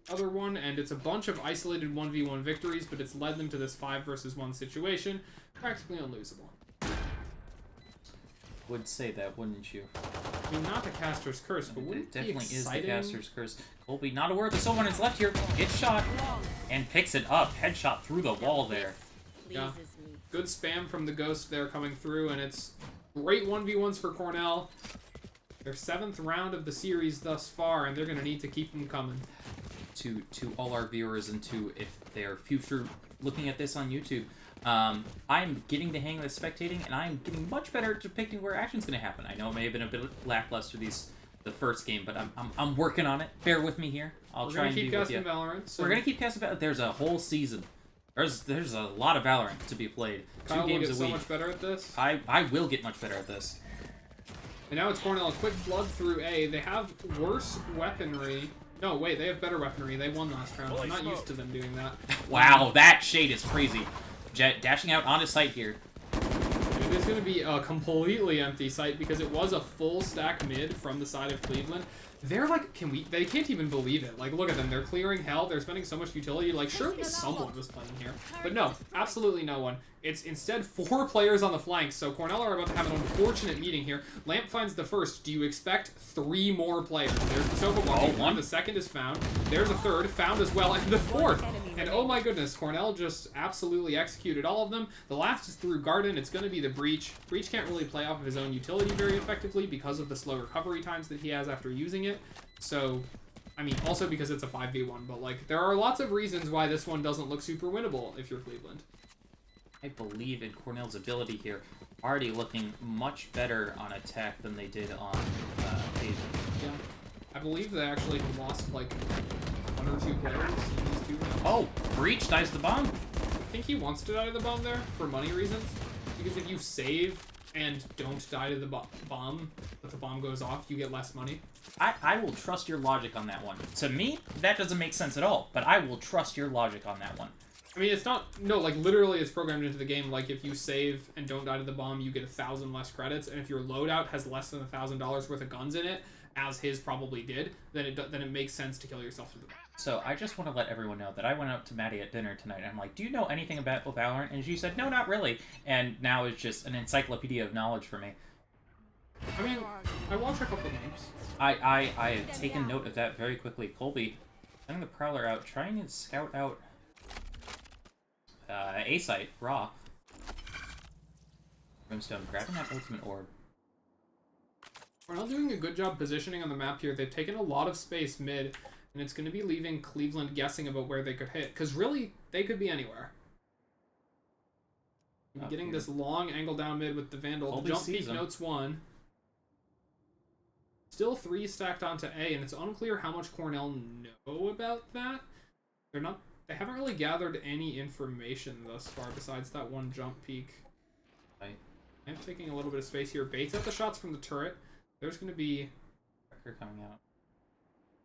S2: other one. And it's a bunch of isolated 1v1 victories, but it's led them to this 5 versus 1 situation. Practically unlosable.
S1: Would say that, wouldn't you?
S2: I mean, not the Caster's Curse, but wouldn't
S1: It definitely
S2: be
S1: is the
S2: exciting?
S1: Caster's Curse. Colby, not aware that someone is left here. Gets shot and picks it up. Headshot through the wall there.
S2: Yeah. Good spam from the Ghost there coming through, and it's great 1v1s for Cornell. Their 7th round of the series thus far, and they're going to need to keep them coming.
S1: To all our viewers, and to if they are future looking at this on YouTube, I'm getting the hang of the spectating, and I'm getting much better at depicting where action's going to happen. I know it may have been a bit lackluster the first game, but I'm working on it. Bear with me here. I'll try and be with you.
S2: We're going to keep casting Valorant. So
S1: we're going to keep casting Valorant. There's a whole season. There's a lot of Valorant to be played.
S2: Kyle
S1: 2 games
S2: will get
S1: a
S2: so
S1: week.
S2: much better at this.
S1: I will get much better at this.
S2: And now it's Cornell. A quick flood through A. They have worse weaponry. No, wait, they have better weaponry. They won last round. I'm not used to them doing that.
S1: Wow, that shade is crazy. Jet dashing out onto site here.
S2: And it is going to be a completely empty site because it was a full stack mid from the side of Cleveland. They're like, they can't even believe it. Like, look at them. They're clearing hell. They're spending so much utility. Like, surely someone was playing here. But no, absolutely no one. It's instead 4 players on the flanks. So Cornell are about to have an unfortunate meeting here. Lamp finds the first. Do you expect 3 more players? There's the Sova one. The second is found. There's a third. Found as well. And the 4th. And oh my goodness, Cornell just absolutely executed all of them. The last is through Garden. It's going to be the Breach. Breach can't really play off of his own utility very effectively because of the slow recovery times that he has after using it. So, I mean, also because it's a 5v1, but like, there are lots of reasons why this one doesn't look super winnable if you're Cleveland.
S1: I believe in Cornell's ability here. Already looking much better on attack than they did on Haven.
S2: Yeah. I believe they actually have lost like 1 or 2 players in these 2 rounds.
S1: Oh, Breach dies the bomb.
S2: I think he wants to die to the bomb there for money reasons. Because if you save and don't die to the bomb, but the bomb goes off, you get less money.
S1: I will trust your logic on that one. To me, that doesn't make sense at all, but I will trust your logic on that one.
S2: I mean, it's not, no, like, literally it's programmed into the game, like, if you save and don't die to the bomb, you get 1,000 less credits, and if your loadout has less than $1,000 worth of guns in it, as his probably did, then it makes sense to kill yourself to the bomb.
S1: So, I just want to let everyone know that I went up to Maddie at dinner tonight, and I'm like, do you know anything about Valorant? And she said, no, not really, and now it's just an encyclopedia of knowledge for me.
S2: I mean, I watched a couple games.
S1: I have taken note of that very quickly. Colby, sending the Prowler out, trying to scout out A site, Raw. Brimstone grabbing that ultimate orb.
S2: Cornell doing a good job positioning on the map here. They've taken a lot of space mid, and it's going to be leaving Cleveland guessing about where they could hit. Because really, they could be anywhere. Getting this long angle down mid with the Vandal.
S1: Colby
S2: The jump
S1: sees
S2: peek
S1: him.
S2: notes 1. Still 3 stacked onto A, and it's unclear how much Cornell know about that. They haven't really gathered any information thus far besides that one jump peek.
S1: Right.
S2: I'm taking a little bit of space here. Baits at the shots from the turret. There's going to be...
S1: Wrecker coming out.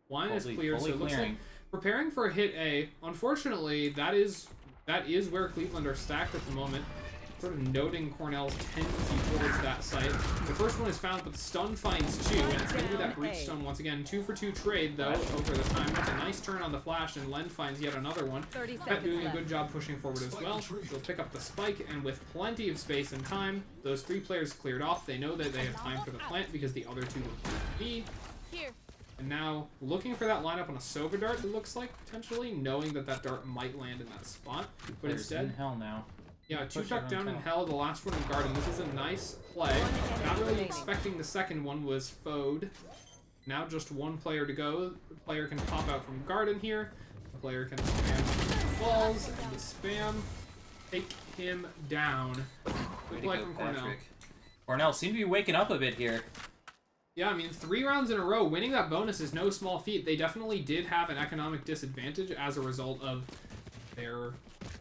S2: Line is clear, so
S1: fully
S2: it looks like
S1: clearing.
S2: preparing for a hit A. Unfortunately, that is where Cleveland are stacked at the moment. Sort of noting Cornell's tendency towards that site. The first one is found, but the stun finds 2, and it's going to be that breach stun once again. 2 for 2 trade, though, over the time. That's a nice turn on the flash, and Len finds yet another one.
S5: 30
S2: Pet
S5: seconds
S2: doing a
S5: left.
S2: good job pushing forward as well. They'll pick up the spike, and with plenty of space and time, those 3 players cleared off. They know that they have time for the plant because the other 2 will plant B.
S5: Here.
S2: And now, looking for that lineup on a Sova dart, it looks like, potentially, knowing that that dart might land in that spot. But
S1: Players
S2: instead...
S1: in hell now.
S2: Yeah, 2
S1: Push
S2: tuck
S1: it
S2: down
S1: on
S2: in
S1: top.
S2: hell, the last one in garden. This is a nice play. Not really expecting the second one was foed. Now just 1 player to go. The player can pop out from garden here. The player can spam balls, and the spam take him down.
S1: Way
S2: Good
S1: to
S2: play
S1: go,
S2: from Cornell.
S1: Patrick. Cornell seem to be waking up a bit here.
S2: Yeah, I mean, 3 rounds in a row, winning that bonus is no small feat. They definitely did have an economic disadvantage as a result of their...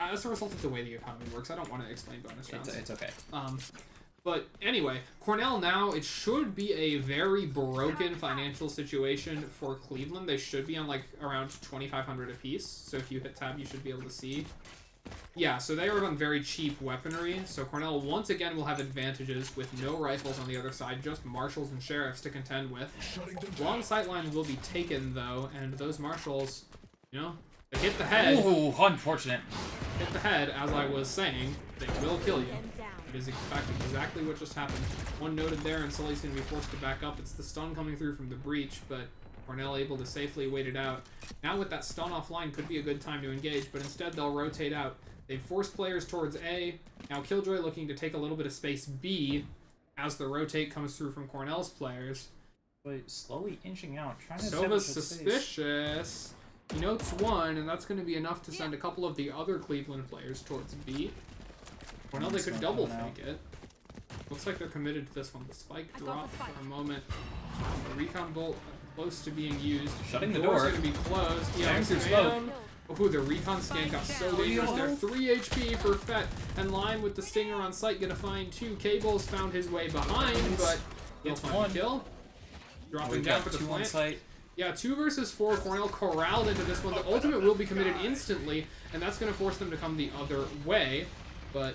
S2: As a result of the way the economy works. I don't want to explain bonus rounds.
S1: It's okay.
S2: But anyway, Cornell now, it should be a very broken financial situation for Cleveland. They should be on like around 2,500 apiece. So if you hit tab, you should be able to see. Yeah, so they are on very cheap weaponry. So Cornell once again will have advantages with no rifles on the other side, just marshals and sheriffs to contend with. Long sightline will be taken though, and those marshals, you know, they hit the head.
S1: Ooh, unfortunate.
S2: Hit the head, as I was saying, they will kill you. It is in fact exactly what just happened. One noted there, and Sully's going to be forced to back up. It's the stun coming through from the breach, but Cornell able to safely wait it out. Now with that stun offline could be a good time to engage, but instead they'll rotate out. They've forced players towards A. Now Killjoy looking to take a little bit of space B as the rotate comes through from Cornell's players.
S1: But slowly inching out, trying to
S2: Sova's
S1: establish a space.
S2: suspicious. He notes 1, and that's going to be enough to send a couple of the other Cleveland players towards B. Cornell, they could double fake it. Looks like they're committed to this one. The spike dropped for a moment. The recon bolt close to being used.
S1: Shutting the
S2: Door's
S1: door.
S2: going to be closed. Yeah,
S1: James, there's
S2: spam. Ooh, the recon scan got so dangerous there. 3 HP for Fett, and Lime with the stinger on site going to find 2. Cables found his way behind, but he'll find
S1: 1.
S2: a kill. Dropping
S1: We've
S2: down
S1: got
S2: for the
S1: 2 on
S2: plant.
S1: site.
S2: Yeah, 2 versus 4. Cornell corralled into this one. The ultimate will be committed instantly, and that's going to force them to come the other way. But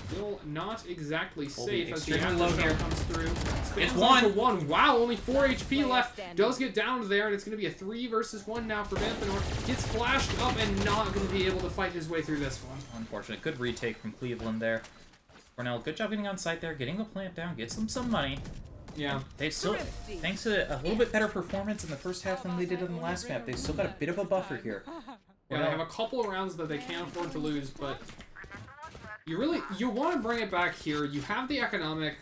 S2: still not exactly safe as the
S1: extremely low
S2: aftershock
S1: here.
S2: comes through.
S1: It's
S2: Spams
S1: 1.
S2: onto 1. Wow, only 4 HP
S5: Player
S2: left.
S5: standing.
S2: Does get down there, and it's going to be a 3 versus 1 now for Vanthanor. Gets flashed up and not going to be able to fight his way through this one.
S1: Unfortunate. Good retake from Cleveland there. Cornell, good job getting on site there, getting the plant down, gets them some money.
S2: Yeah.
S1: They've still, thanks to a little bit better performance in the first half than they did in the last map, they've still got a bit of a buffer here.
S2: Yeah, they have a couple of rounds that they can't afford to lose, but you want to bring it back here. You have the economic,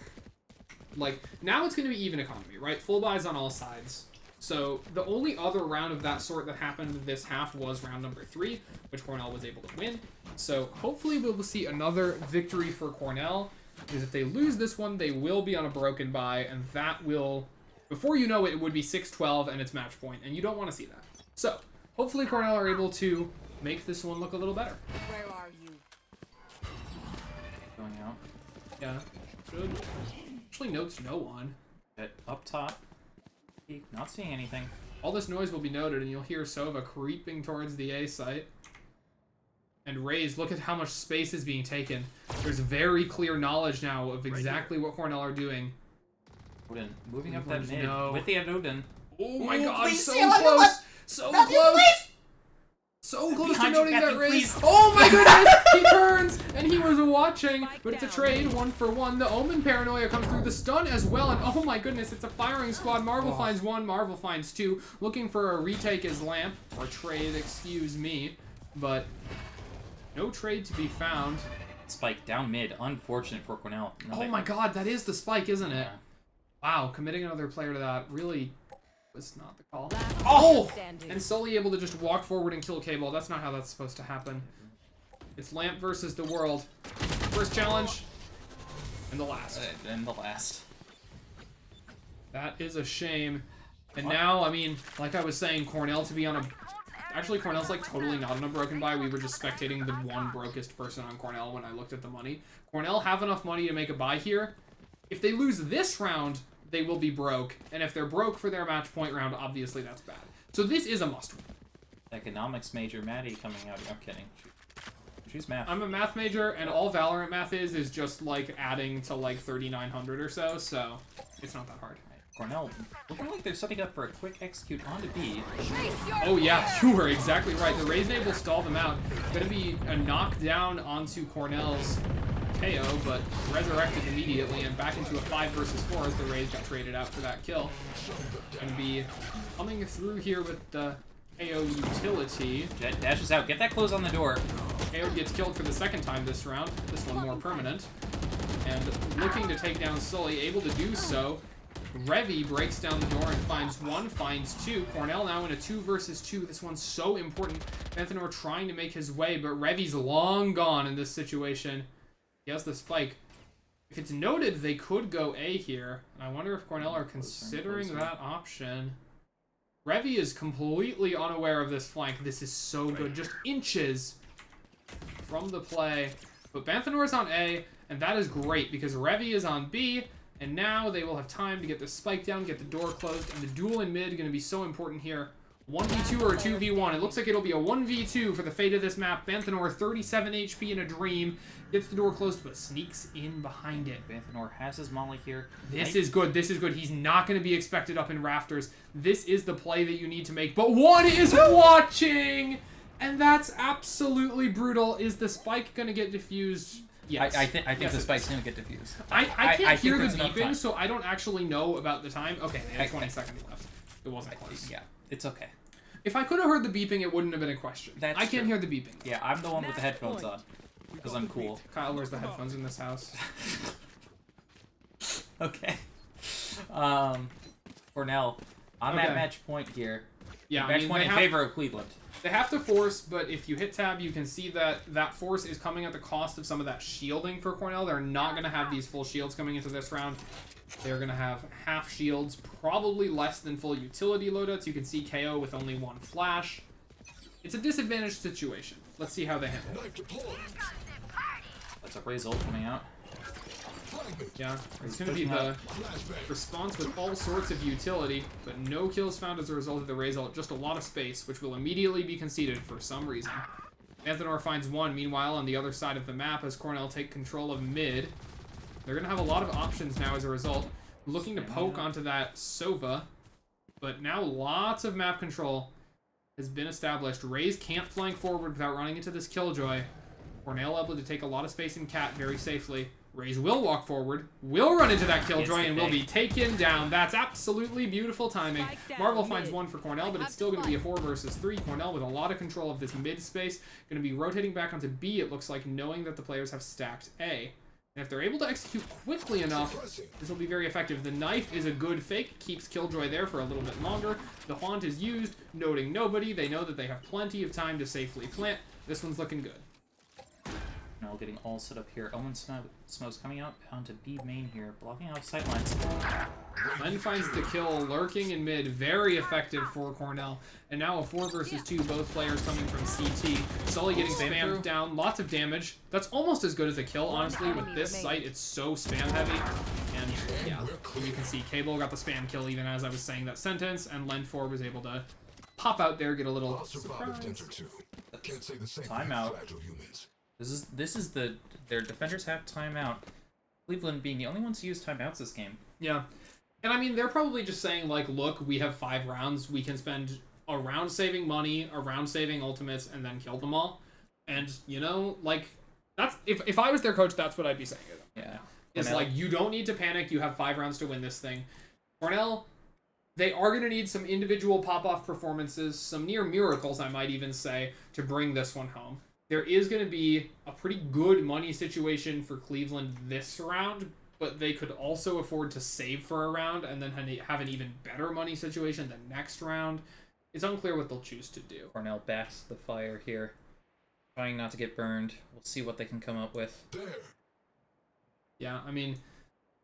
S2: like, now it's going to be even economy, right? Full buys on all sides. So the only other round of that sort that happened this half was round number 3, which Cornell was able to win. So hopefully we'll see another victory for Cornell, because if they lose this one, they will be on a broken buy, and that will, before you know it, it would be 6-12 and it's match point, and you don't want to see that. So hopefully Cornell are able to make this one look a little better.
S5: Where are you?
S1: Going out.
S2: Yeah, should. Actually notes no one.
S1: But up top. Not seeing anything.
S2: All this noise will be noted, and you'll hear Sova creeping towards the A site. And Raze, look at how much space is being taken. There's very clear knowledge now of exactly what Cornell are doing.
S1: Odin moving up that
S2: There's
S1: mid
S2: no-
S1: with the Odin.
S2: Oh my
S1: Ooh,
S2: god,
S1: please
S2: so
S1: see him,
S2: close! So close! So close to
S1: behind
S2: noting
S1: you,
S2: that
S1: Matthew,
S2: raise.
S1: please.
S2: Oh my goodness! He turns and he was watching,
S5: Spike
S2: but it's a
S5: down.
S2: trade, 1 for 1. The Omen paranoia comes through the stun as well, and oh my goodness, it's a firing squad. Marvel finds 1, Marvel finds 2. Looking for a retake is Lamp, or trade, excuse me, but no trade to be found.
S1: Spike down mid. Unfortunate for Cornell.
S2: Oh my god, that is the spike, isn't it?
S1: Yeah.
S2: Wow, committing another player to that really was not the call.
S5: Last
S2: Oh!
S5: standing.
S2: And Sully able to just walk forward and kill Cable. That's not how that's supposed to happen. It's Lamp versus the world. First challenge. And the last.
S1: And the last.
S2: That is a shame. And
S1: What?
S2: now, I mean, like I was saying, Cornell to be on a... Actually, Cornell's like totally not on a broken buy. We were just spectating the one brokest person on Cornell when I looked at the money. Cornell have enough money to make a buy here. If they lose this round, they will be broke. And if they're broke for their match point round, obviously that's bad. So this is a must-win.
S1: Economics major Maddie coming out. I'm kidding. She's math.
S2: I'm a math major, and all Valorant math is just like adding to like 3,900 or so it's not that hard.
S1: Cornell looking like they're setting up for a quick execute onto B.
S2: Oh yeah, you were exactly right. The Raise Nade will stall them out. Gonna be a knockdown onto Cornell's KO, but resurrected immediately and back into a 5 versus 4 as the Raise got traded out for that kill. Gonna be coming through here with the KO utility.
S1: Jet dashes out. Get that close on the door.
S2: KO gets killed for the second time this round. This one more permanent. And looking to take down Sully, able to do so. Revy breaks down the door and finds 1, finds 2. Cornell now in a 2 versus 2. This one's so important. Banthanor trying to make his way, but Revy's long gone in this situation. He has the spike. If it's noted, they could go A here. And I wonder if Cornell are considering that option. Revy is completely unaware of this flank. This is so good. Just inches from the play. But Banthanor is on A, and that is great because Revy is on B. And now they will have time to get the spike down, get the door closed, and the duel in mid going to be so important here. 1v2 or a 2v1. It looks like it'll be a 1v2 for the fate of this map. Banthanor, 37 HP in a dream. Gets the door closed, but sneaks in behind it.
S1: Banthanor has his molly here.
S2: This is good. This is good. He's not going to be expected up in rafters. This is the play that you need to make. But one is watching! And that's absolutely brutal. Is the spike going to get diffused? Yes.
S1: I think
S2: Yes,
S1: the
S2: it
S1: spike's
S2: is.
S1: gonna get diffused.
S2: I can't hear the
S1: there's enough
S2: beeping,
S1: time.
S2: so I don't actually know about the time. Okay, they had 20 seconds left. It wasn't close.
S1: Yeah, it's okay.
S2: If I could have heard the beeping, it wouldn't have been a question.
S1: That's
S2: I can't
S1: true.
S2: hear the beeping.
S1: Yeah, I'm the one with the headphones on because I'm cool.
S2: Kyle wears the headphones in this house.
S1: Okay. Cornell on that
S2: Okay.
S1: match point here.
S2: Yeah,
S1: Match point in favor of Cleveland.
S2: They have to force, but if you hit tab, you can see that that force is coming at the cost of some of that shielding for Cornell. They're not going to have these full shields coming into this round. They're going to have half shields, probably less than full utility loadouts. You can see KO with only 1 flash. It's a disadvantaged situation. Let's see how they handle it.
S1: That's a Razor coming out.
S2: Yeah, it's going to be the response with all sorts of utility, but no kills found as a result of the raise ult. Just a lot of space, which will immediately be conceded for some reason. Banthanor finds 1. Meanwhile, on the other side of the map, as Cornell take control of mid, they're going to have a lot of options now as a result. Looking to poke onto that Sova, but now lots of map control has been established. Raze can't flank forward without running into this Killjoy. Cornell able to take a lot of space in Cat very safely. Raze will walk forward, will run into that Killjoy, and will be taken down. That's absolutely beautiful timing. Marvel finds 1 for Cornell, but it's still going to be a 4 versus 3. Cornell with a lot of control of this mid space. Going to be rotating back onto B, it looks like, knowing that the players have stacked A. And if they're able to execute quickly enough, this will be very effective. The knife is a good fake, keeps Killjoy there for a little bit longer. The Haunt is used, noting nobody. They know that they have plenty of time to safely plant. This one's looking good.
S1: Now getting all set up here. Omen Smoke's coming out onto B main here, blocking out sightlines.
S2: Len finds the kill lurking in mid, very effective for Cornell. And now a 4 versus 2, both players coming from CT. Sully getting spammed down, lots of damage. That's almost as good as a kill, honestly. With this site, it's so spam heavy. And yeah, you can see Cable got the spam kill even as I was saying that sentence, and Len 4 was able to pop out there, get a little surprise.
S1: Timeout. This is their defenders have timeout. Cleveland being the only ones to use timeouts this game.
S2: Yeah. And I mean, they're probably just saying, like, look, we have 5 rounds. We can spend around saving money, around saving ultimates, and then kill them all. And, you know, like, that's if I was their coach, that's what I'd be saying.
S1: Yeah.
S2: It's
S1: Cornell.
S2: like, you don't need to panic. You have 5 rounds to win this thing. Cornell, they are going to need some individual pop-off performances, some near miracles, I might even say, to bring this one home. There is going to be a pretty good money situation for Cleveland this round, but they could also afford to save for a round and then have an even better money situation the next round. It's unclear what they'll choose to do.
S1: Cornell bats the fire here, trying not to get burned. We'll see what they can come up with.
S2: Yeah, I mean,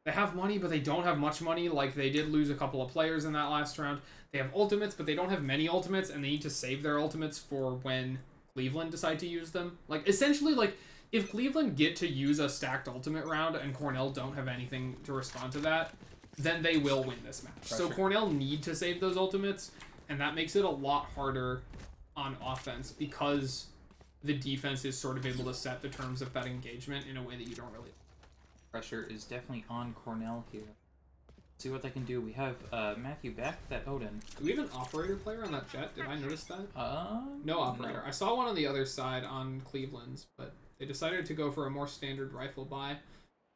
S2: they have money, but they don't have much money. Like, they did lose a couple of players in that last round. They have ultimates, but they don't have many ultimates, and they need to save their ultimates for when Cleveland decide to use them. Like, essentially, like, if Cleveland get to use a stacked ultimate round and Cornell don't have anything to respond to that, then they will win this match. So Cornell need to save those ultimates, and that makes it a lot harder on offense because the defense is sort of able to set the terms of that engagement in a way that you don't really.
S1: Pressure is definitely on Cornell here. See what they can do. We have Matthew back that Odin.
S2: Do we have an operator player on that jet? Did I notice that? No operator.
S1: No.
S2: I saw one on the other side on Cleveland's, but they decided to go for a more standard rifle buy.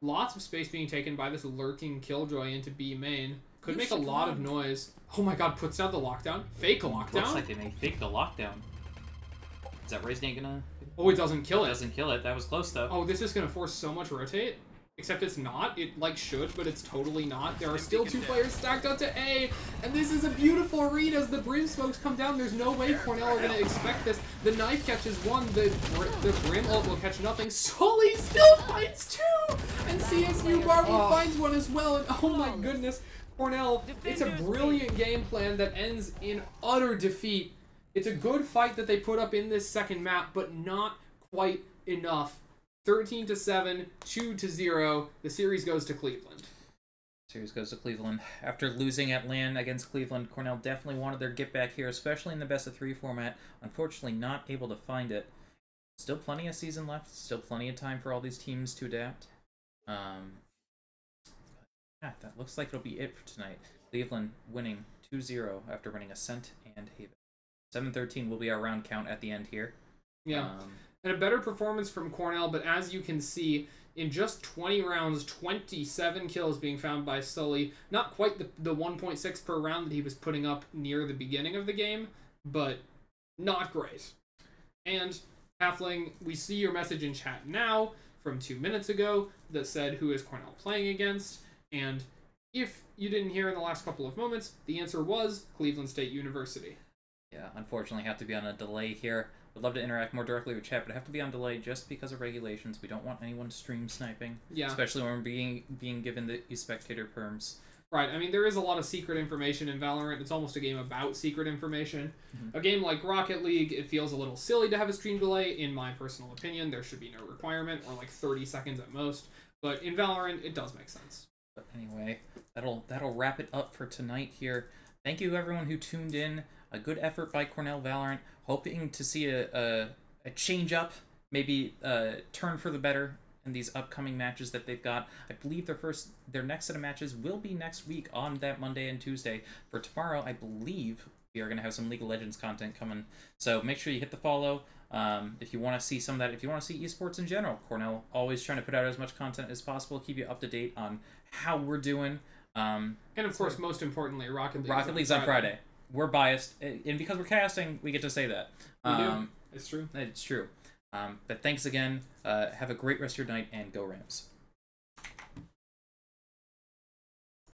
S2: Lots of space being taken by this lurking Killjoy into B main. Could make a lot of noise. Oh my god, puts down the lockdown. Fake lockdown?
S1: Looks like they may fake the lockdown. Is that Raising gonna...
S2: Oh, it doesn't kill it.
S1: Doesn't kill it. That was close though.
S2: Oh, this is gonna force so much rotate. Except it's not. It, like, should, but it's totally not. There are still 2 players stacked onto A, and this is a beautiful read as the Brim smokes come down. There's no way Cornell are going to expect this. The knife catches 1. The Brim ult will catch nothing. Sully still finds 2! And CSU Marvel finds 1 as well, and oh my goodness. Cornell, it's a brilliant game plan that ends in utter defeat. It's a good fight that they put up in this second map, but not quite enough. 13-7, 2-0. The series goes to Cleveland.
S1: Series goes to Cleveland. After losing at LAN against Cleveland, Cornell definitely wanted their get back here, especially in the best of 3 format. Unfortunately, not able to find it. Still plenty of season left. Still plenty of time for all these teams to adapt. Yeah, that looks like it'll be it for tonight. Cleveland winning 2-0 after winning Ascent and Haven. 7-13 will be our round count at the end here.
S2: Yeah. And a better performance from Cornell, but as you can see, in just 20 rounds, 27 kills being found by Sully. Not quite the 1.6 per round that he was putting up near the beginning of the game, but not great. And, Halfling, we see your message in chat now from 2 minutes ago that said, who is Cornell playing against? And if you didn't hear in the last couple of moments, the answer was Cleveland State University.
S1: Yeah, unfortunately have to be on a delay here. Would love to interact more directly with chat, but have to be on delay just because of regulations. We don't want anyone stream sniping, especially when we're being given the spectator perms.
S2: Right, I mean, there is a lot of secret information in Valorant. It's almost a game about secret information. Mm-hmm. A game like Rocket League, it feels a little silly to have a stream delay, in my personal opinion. There should be no requirement, or like 30 seconds at most. But in Valorant, it does make sense.
S1: But anyway, that'll wrap it up for tonight here. Thank you everyone who tuned in. A good effort by Cornell Valorant. Hoping to see a change up, maybe turn for the better in these upcoming matches that they've got. I believe their next set of matches will be next week on that Monday and Tuesday. For tomorrow, I believe we are going to have some League of Legends content coming. So make sure you hit the follow if you want to see some of that. If you want to see esports in general, Cornell always trying to put out as much content as possible, keep you up to date on how we're doing.
S2: And of course, most importantly, Rocket
S1: League's on Friday. We're biased, and because we're casting, we get to say that.
S2: We do. It's true.
S1: It's true. But thanks again. Have a great rest of your night, and go Rams.